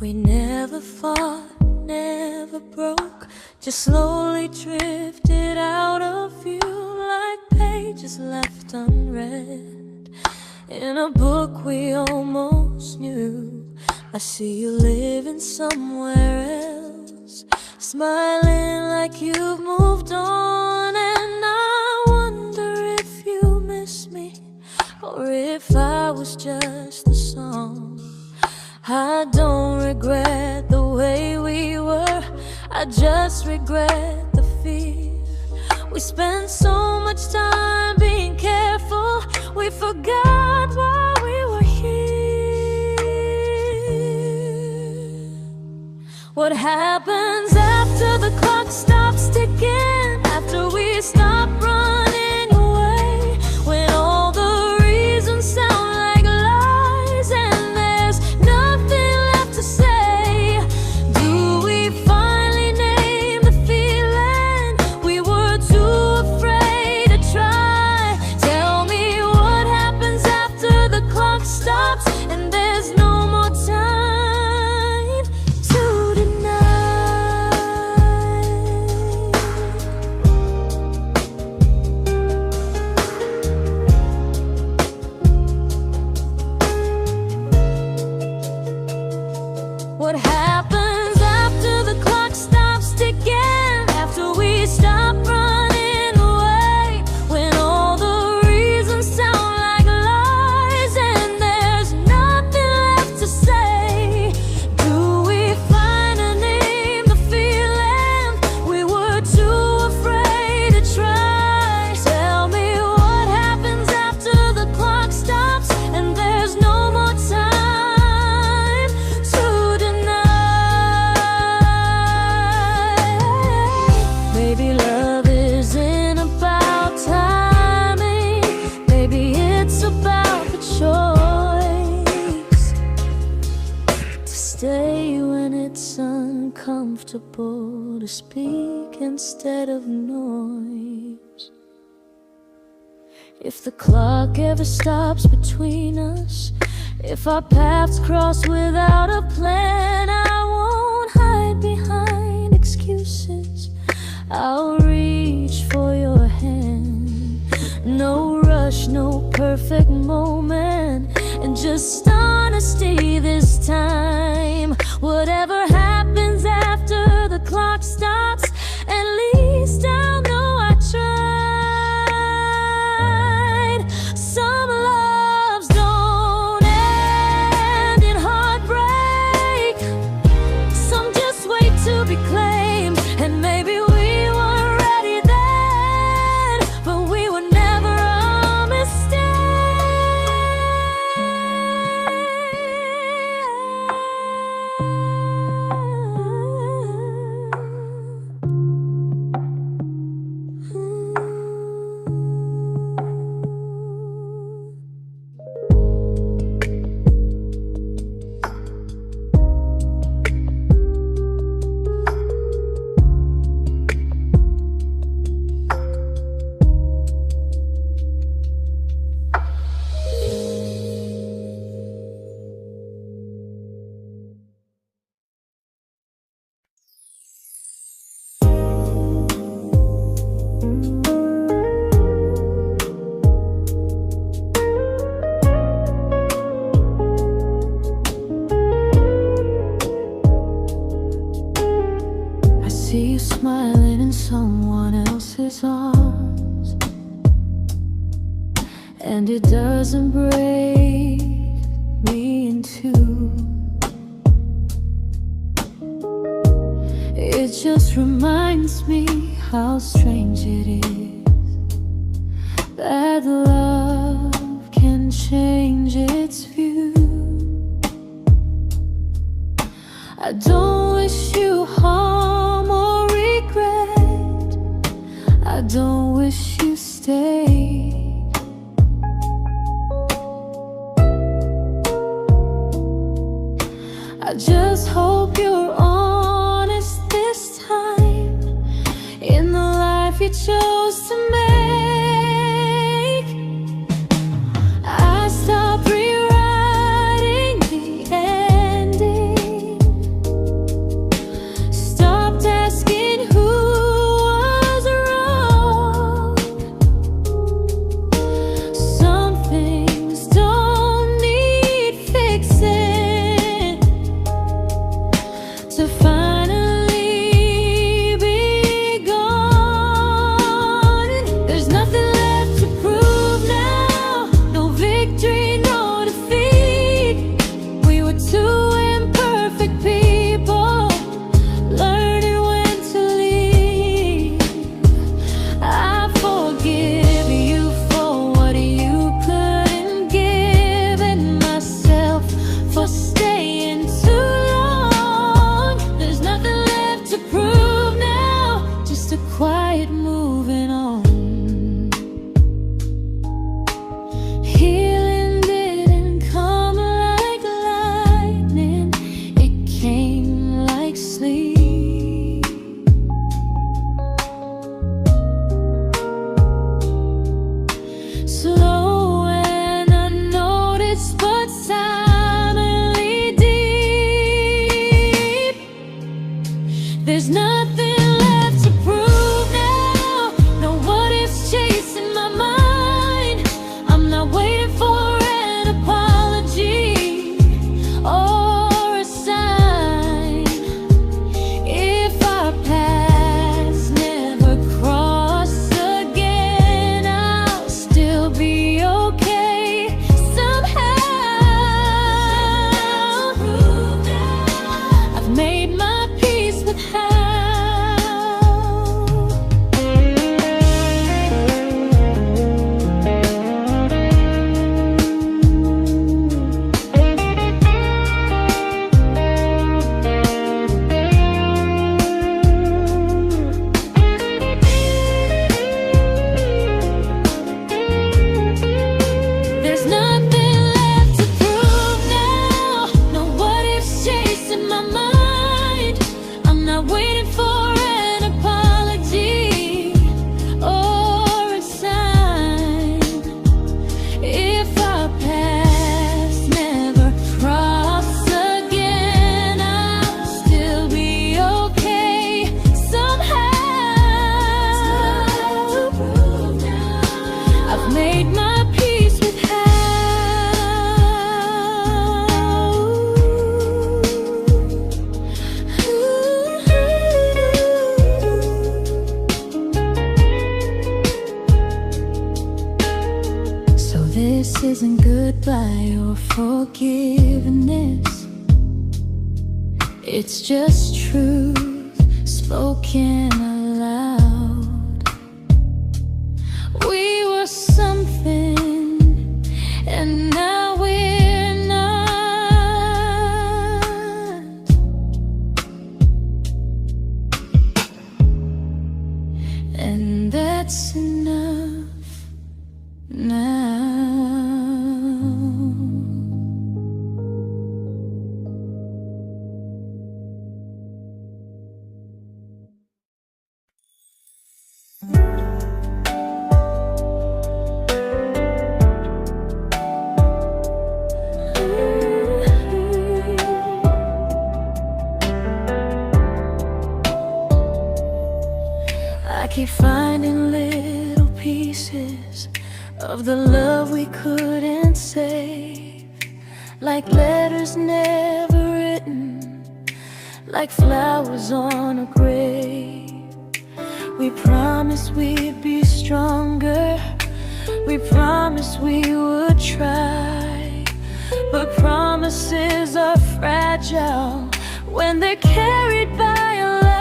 We never fought, never broke, just slowly drifted out of view like pages left unread in a book we almost knew. I see you living somewhere else, smiling like you've moved on, and I wonder if you miss me or if I was just the song. I don't regret the way we were, I just regret the fear. We spent so much time being careful, we forgot why we were here. What happens after the clock stops ticking, after we stop running away, when all the reasons sound like lies and there's nothing left to say? Do we finally name the feeling we were too afraid to try? Tell me what happens after the clock stops and there's no more time to deny. uncomfortable to speak instead of noise. If the clock ever stops between us, if our paths cross without a plan, I won't hide behind excuses. I'll reach for your hand. No rush, no perfect moment, and just honesty this time. Whatever happens after the clock stops, at least I'll know I tried. Some loves don't end in heartbreak, some just wait to be claimed. And maybe we weren't ready then, but we were never a mistake. See you smiling in someone else's arms, and it doesn't break me in two. It just reminds me how strange it is that love can change its view. I don't wish you harm or regret, I don't wish you stay. I just hope you're honest this time in the life you chose to make. I stopped rewriting the ending, stopped asking who was wrong. made my peace with hell. So this isn't goodbye or forgiveness, it's just truth spoken aloud. We were something, and now we're not. And that's enough now. I keep finding little pieces of the love we couldn't save, like letters never written, like flowers on a grave. We promised we'd be stronger, we promised we would try, but promises are fragile when they're carried by a lie.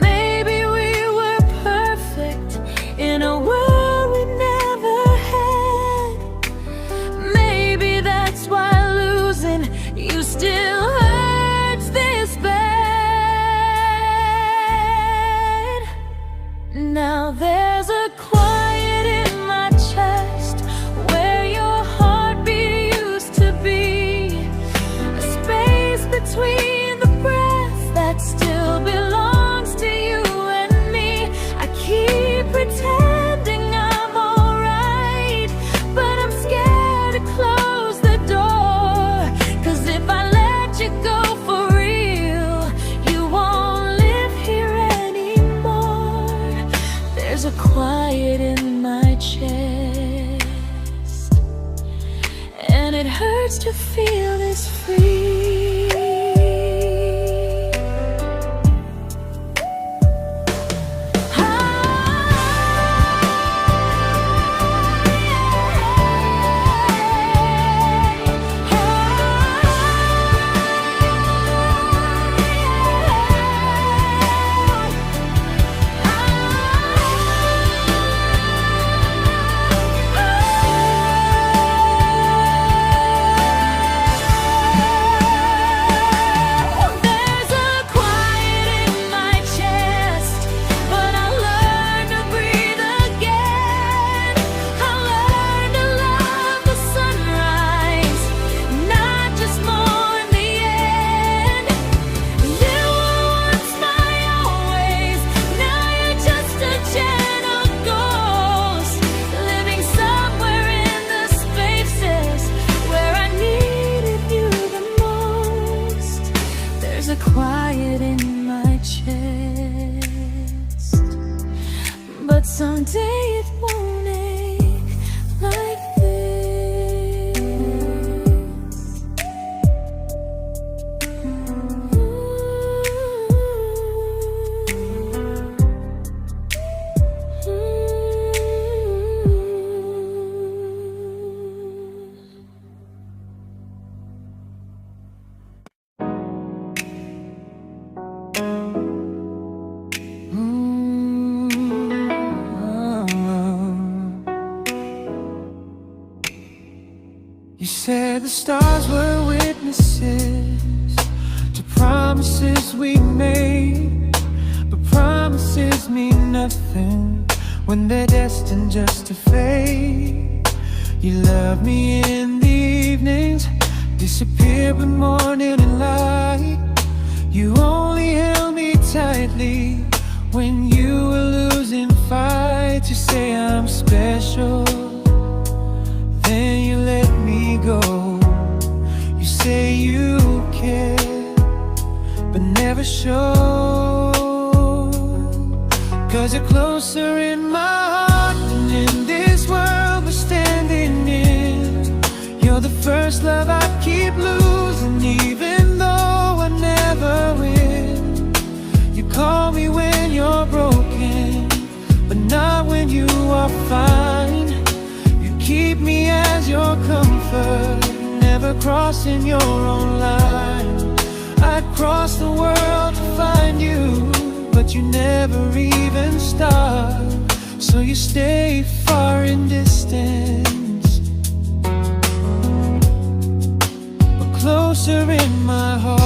Maybe we were perfect in a world we never had. Maybe that's why losing you still hurts this bad. Now there's a quiet in my chest where your heartbeat used to be, a space between the breaths that still belongs to you and me. I keep pretending I'm alright, but I'm scared to close the door, 'cause if I let you go for real, you won't live here anymore. There's a quiet in my chest, and it hurts to feel this free. Quiet in my chest, but someday it won't ache like this. You said the stars were witnesses to promises we made, but promises mean nothing when they're destined just to fade. You love me in the evenings, disappear when morning and light. You only held me tightly when you were losing fights. You say I'm special, then you let me go. You say you care, but never show, 'cause you're closer in my heart than prefer never crossing your own line. I'd cross the world to find you, but you never even start. So you stay far in distance, but closer in my heart.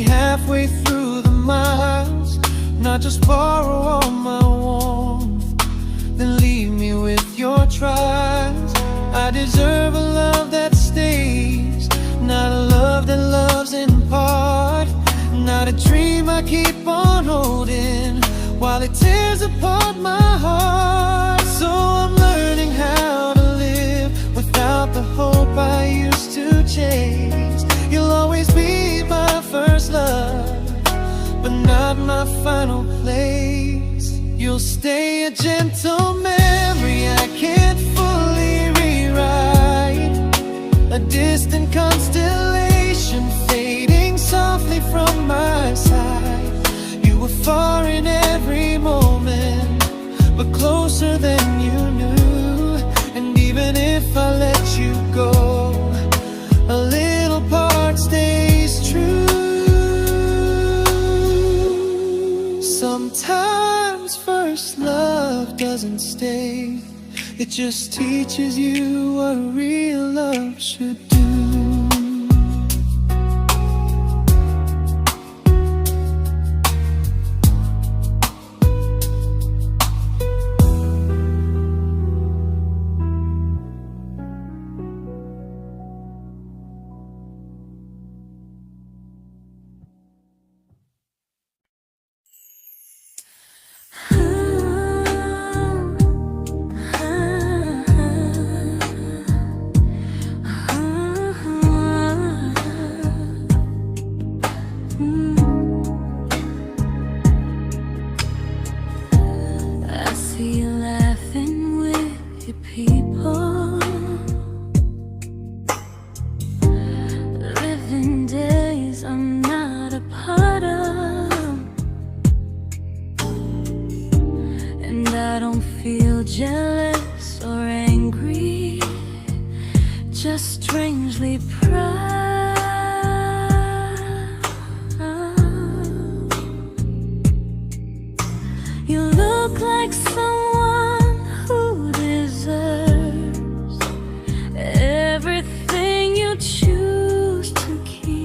Halfway through the miles, not just borrow all my warmth, then leave me with your trials. I deserve a love that stays, not a love that loves in part, not a dream I keep on holding while it tears apart my heart. So I'm learning how to live without the hope I used to chase. You'll always be my first love, but not my final place. You'll stay a gentle memory I can't fully rewrite, a distant constellation fading softly from my side. You were far in every moment, but closer than you knew. And even if I let you go, a little part stays true. Sometimes first love doesn't stay, it just teaches you what real love should do. Jealous or angry, just strangely proud. You look like someone who deserves everything you choose to keep.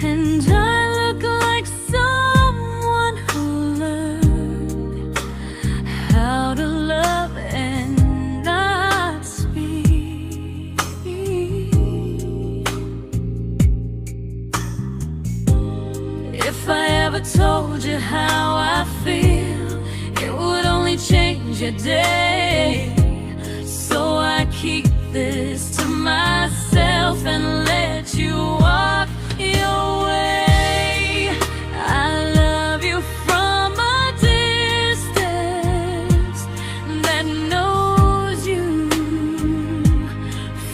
And I look like someone who learned how to love and not speak. If I ever told you how I feel, it would only change your day. So I keep this to myself and let you walk your way. I love you from a distance that knows you,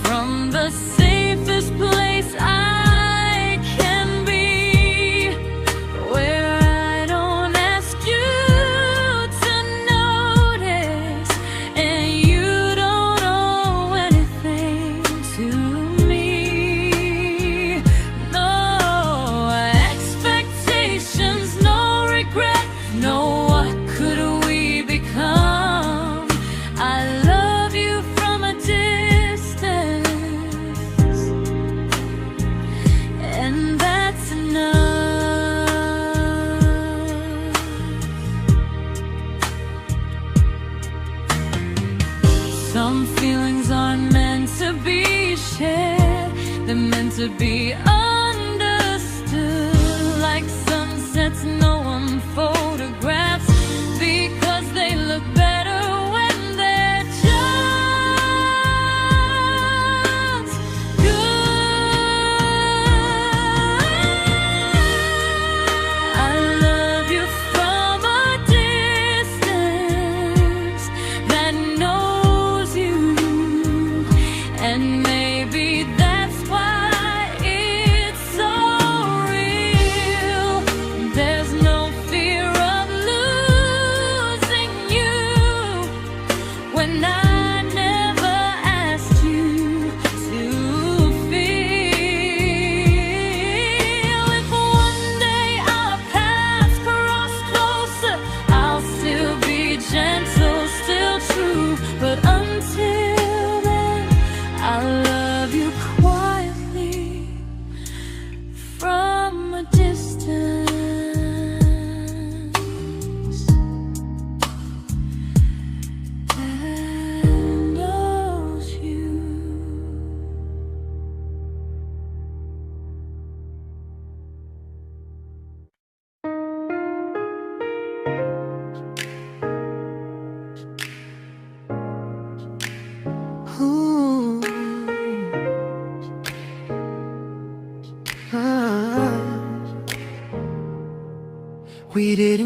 from the safest place I can be, where I don't ask you to notice and you don't owe anything to me. No expectations, no regret, no what could we become. I love you from a distance, and that's enough. Some feelings aren't meant to be shared, they're meant to be understood. Like sunsets no one photographs, because they look better when they're just good. I love you from a distance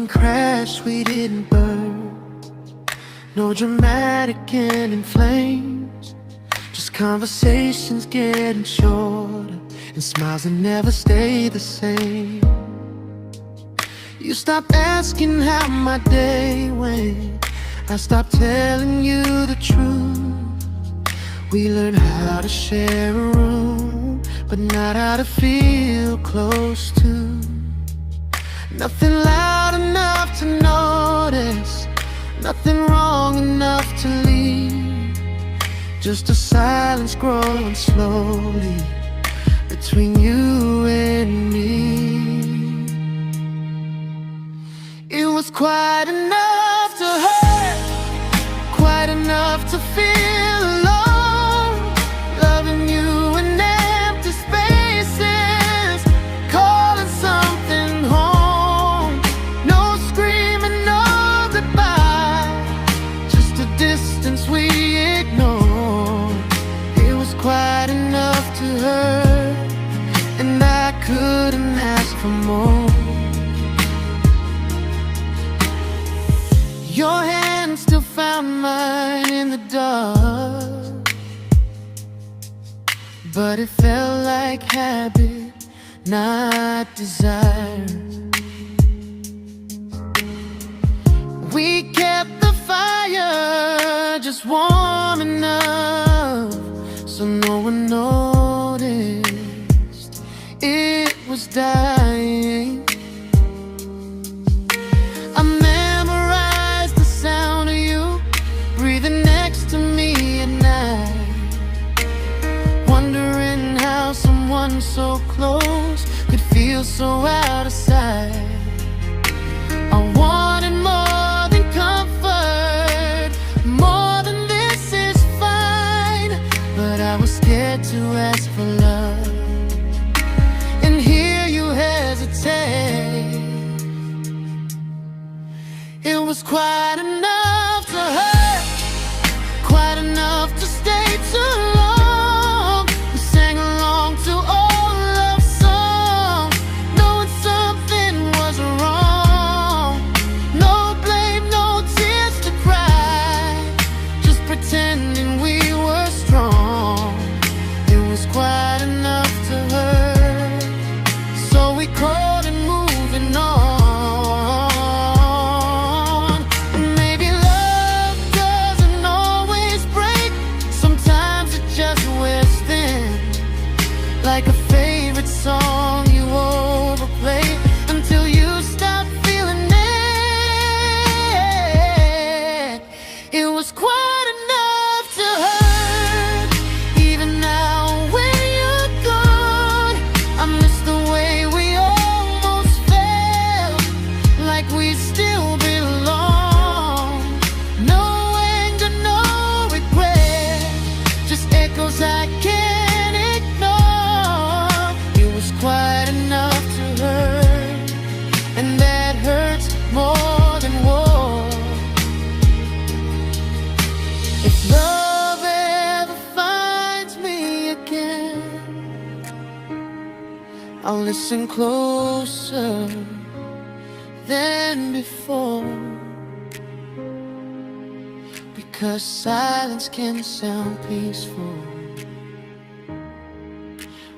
didn't crash, we didn't burn. No dramatic end in flames, just conversations getting shorter and smiles that never stay the same. You stopped asking how my day went, I stopped telling you the truth. We learned how to share a room, but not how to feel close to. Nothing loud enough to notice, nothing wrong enough to leave. Just a silence growing slowly between you and me. It was quite enough to hurt, quite enough to feel alone. Loving you in empty spaces, calling something home. No screaming, no goodbye, just a distance we ignored. It was quite enough to hurt, and I couldn't ask for more. Your hand still found mine in the dark, but it felt like habit, not desire. We kept the fire just warm enough so no one noticed it was dying. I memorized the sound of you breathing next to me at night, wondering how someone so close could feel so out of sight. I wanted more than comfort, more than this is fine, but I was scared to ask for love and hear you hesitate. It was quite enough to hurt, quite enough to stay too long. We sang along to old love songs, knowing something was wrong. No blame, no tears to cry, just pretending we were strong. It was quite enough to hurt, so we crawled and moving on. Like a favorite song you overplay until you stop feeling it. It was quite enough to hurt. Even now when you're gone, I miss the way we almost felt, like we still belong. No anger, no regret, just echoes I can't ignore. It was quite enough to hurt, and that hurts more than war. If love ever finds me again, I'll listen closer than before, because silence can sound peaceful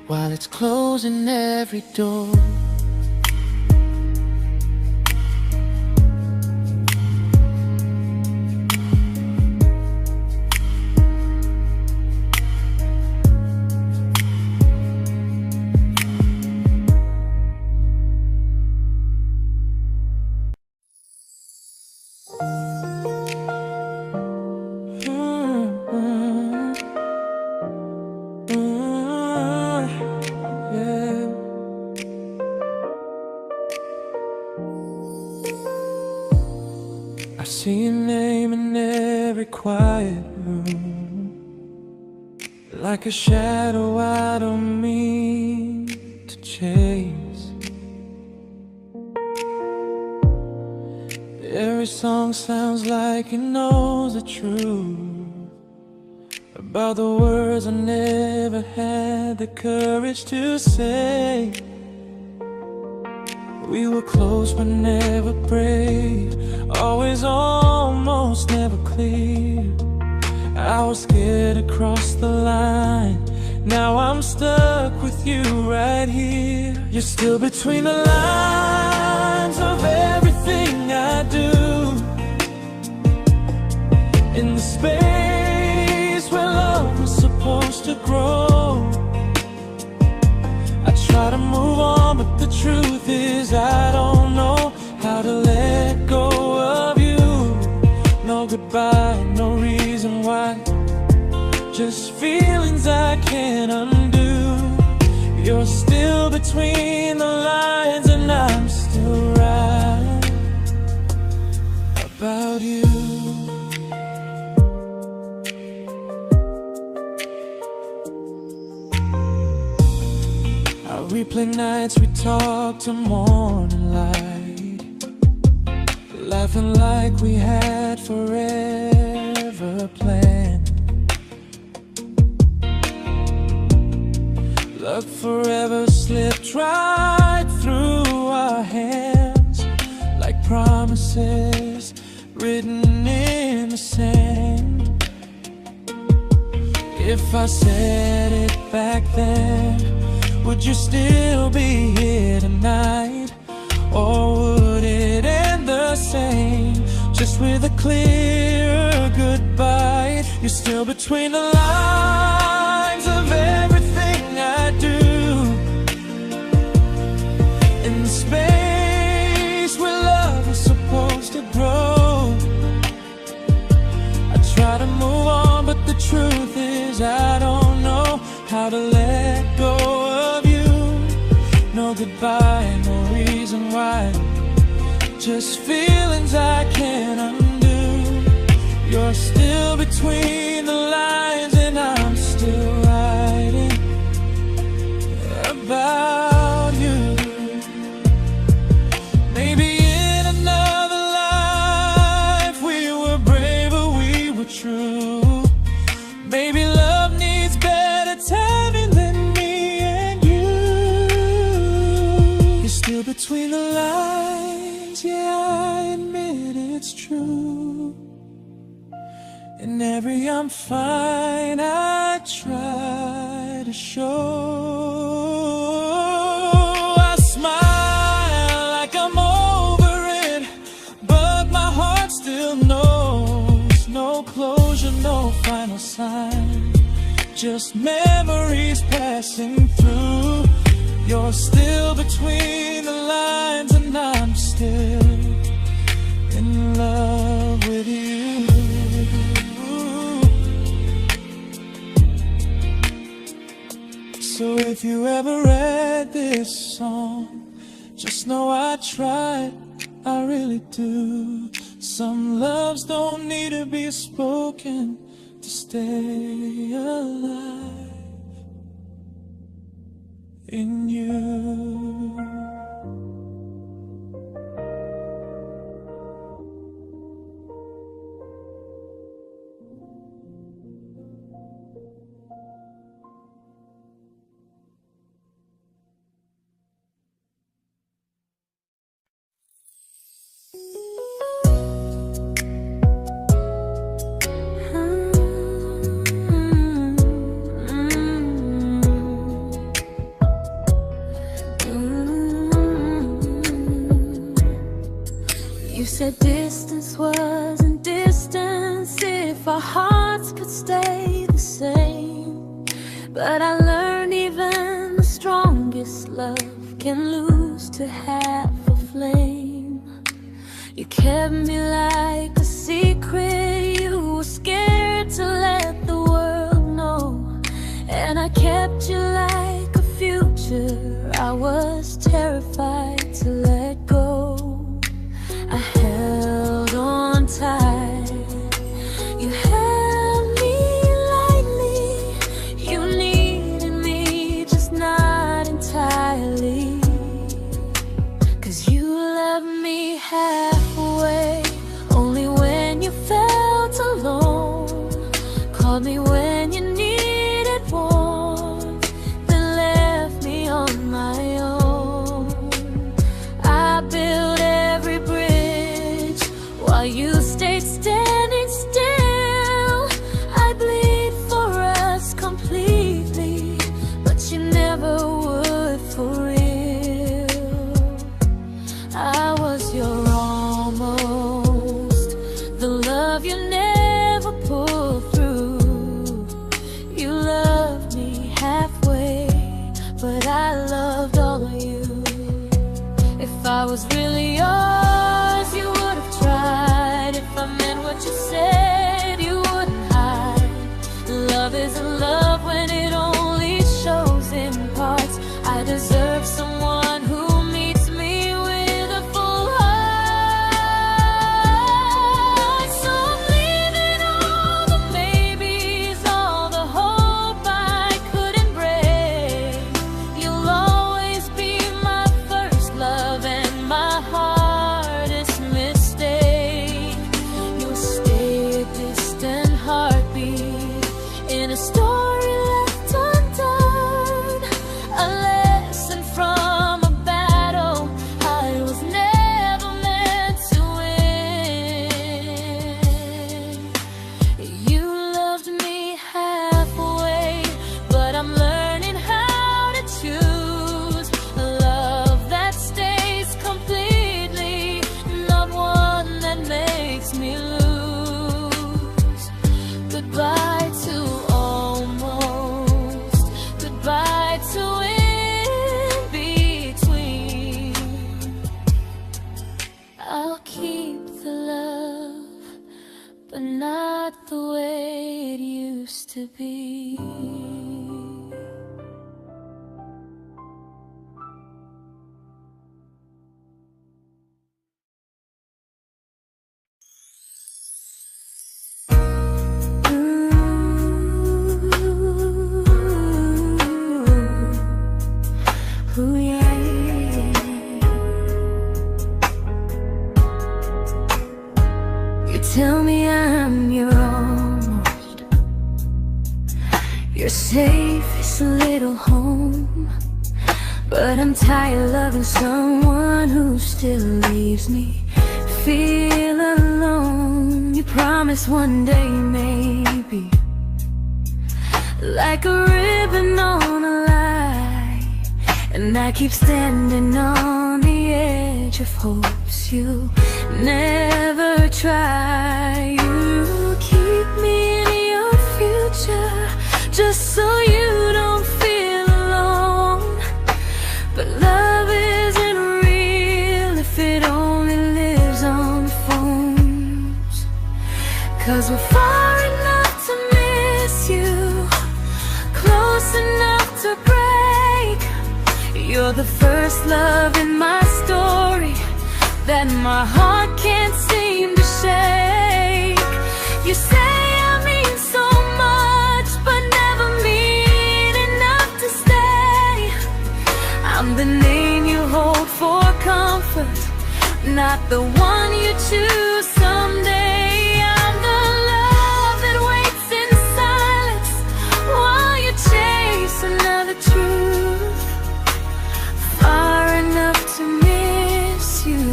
while it's closing every door. I see your name in every quiet room, like a shadow I don't mean to chase. Every song sounds like it knows the truth about the words I never had the courage to say. We were close but never brave, always almost, never clear. I was scared to cross the line, now I'm stuck with you right here. You're still between the lines of everything I do, in the space where love was supposed to grow. I try to move on, but the truth is I don't know how to let go of you. No goodbye, no reason why, just feelings I can't undo. You're still between the lines and I'm still right about you. I replay nights we talk to morning light, laughing like we had forever planned. Luck forever slipped right through our hands, like promises written in the sand. If I said it back then, would you still be here tonight? Or would it end the same, just with a clearer goodbye? You're still between the lines of everything I do, in the space where love is supposed to grow. I try to move on, but the truth is I don't know how to let go of you. No goodbye, no reason why, just feelings I can't undo. You're still between the lines and I'm still writing about you. Maybe in another life we were braver, we were true. Maybe love needs better timing than me and you. You're still between the lines, yeah, I admit it's true. In every I'm fine I try to show. I smile like I'm over it, but my heart still knows. No closure, no final sign, just memories passing through. You're still between the lines and I'm still in love with you. So if you ever read this song, just know I tried, I really do. Some loves don't need to be spoken to stay alive in you. You said distance wasn't distance if our hearts could stay the same. But I learned even the strongest love can lose to half a flame. You kept me like a secret, you were scared to let the world know. And I kept you like a future, I was terrified to let go. I held on tight, you held me lightly. You needed me, just not entirely. 'Cause you loved me halfway, only when you felt alone. Called me when you needed warmth, then left me on my own. I while you stayed standing still. I bleed for us completely, but you never would for real. I was your almost, the love you never pulled through. You loved me halfway, but I loved all of you. If I was really yours, you would have tried. If I meant what you said, you wouldn't hide. Love isn't love when it only shows in parts. I deserve someone who meets me with a full heart. So I'm leaving all the maybes, all the hope I couldn't break. You'll always be my first love and my hardest mistake. You'll stay a distant heartbeat in a story left undone, a lesson from a battle I was never meant to win. You loved me halfway, but I'm learning how to choose a love that stays completely, not one that makes me lose. Goodbye to almost, goodbye to in between. I'll keep the love, but not the way it used to be. Ooh, yeah, yeah. You tell me I'm your almost, your safest little home, but I'm tired loving someone who still leaves me feel alone. You promise one day maybe, like a ribbon on a line, and I keep standing on the edge of hopes you never try. You keep me in your future just so you don't feel alone. But love isn't real if it only lives on phones. 'Cause we're far enough to miss you, close enough to break. You're the first love in my story that my heart can't seem to shake. You say I mean so much, but never mean enough to stay. I'm the name you hold for comfort, not the one you choose someday. I'm the love that waits in silence while you chase another truth. Far enough to miss you,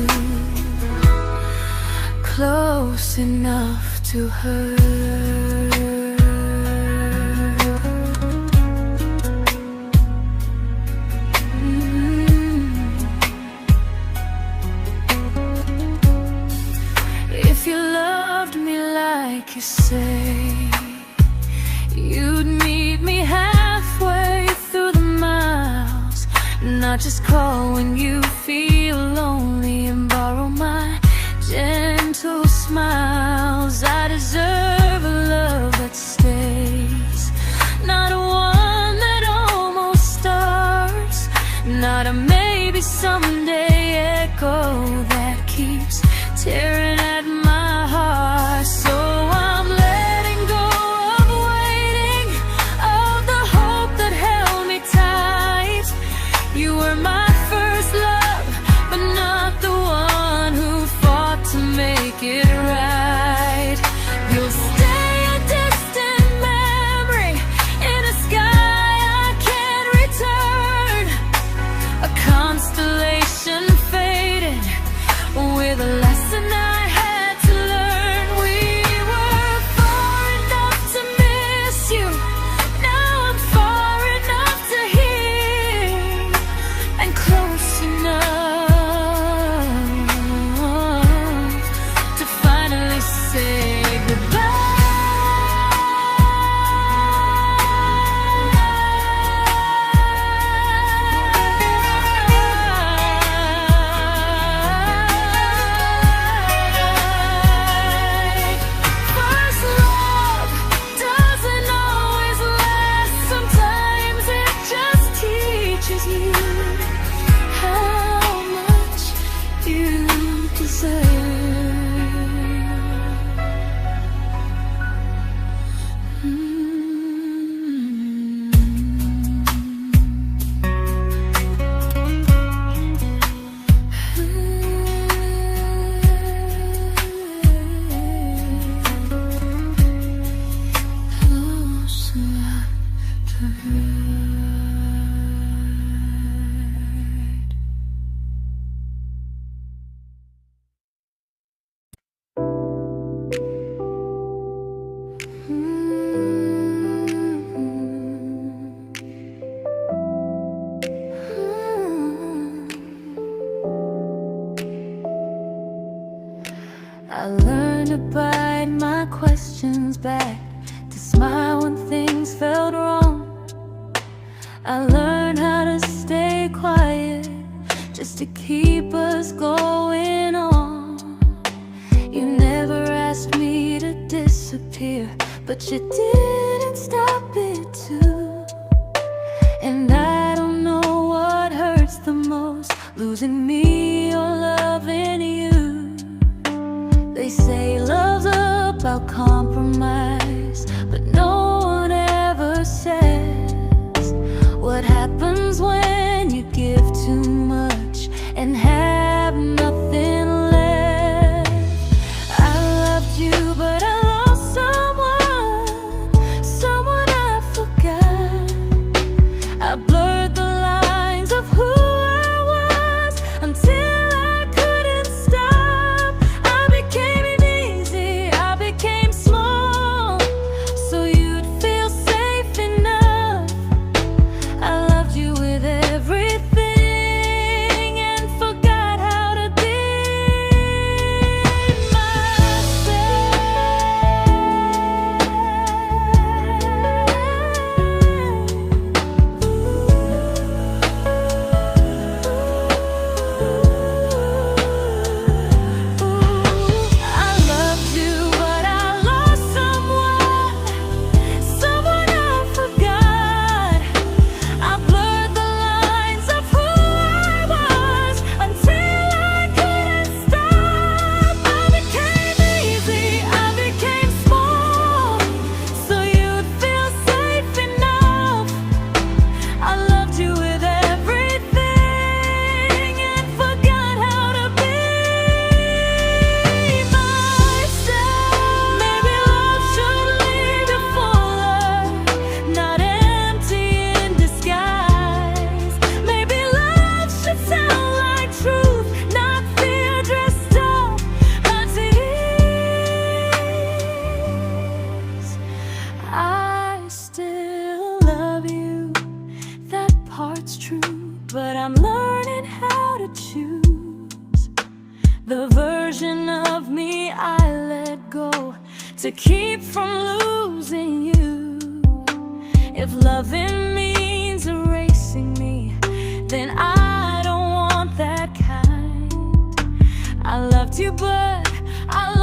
close enough to hurt. If you loved me like you say, you'd meet me halfway through the miles, not just call when you feel lonely and borrow my gentle smiles. I deserve a love that stays, not one that almost starts, not a maybe someday echo that keeps tearing at my heart. So I'm letting go of waiting, of the hope that held me tight. You were my first love, but not the one who fought to make it right. You'll stay a distant memory in a sky I can't return, a constellation faded with a lesson I I learned to bite my questions back, to smile when things felt wrong. I learned how to stay quiet, just to keep us going on. You never asked me to disappear, but you didn't stop it too. And I don't know what hurts the most, losing me or loving you. They say love's about compromise, but no one ever says what happens when you give too much and have nothing left. I loved you, but I lost someone I forgot. I blurred the lines of who I was until I couldn't stop. I became easy, I became small, so you'd feel safe enough. I loved you with everything and forgot how to be but I'm learning how to choose the version of me I let go to keep from losing you. If loving means erasing me, then I don't want that kind. I loved you, but I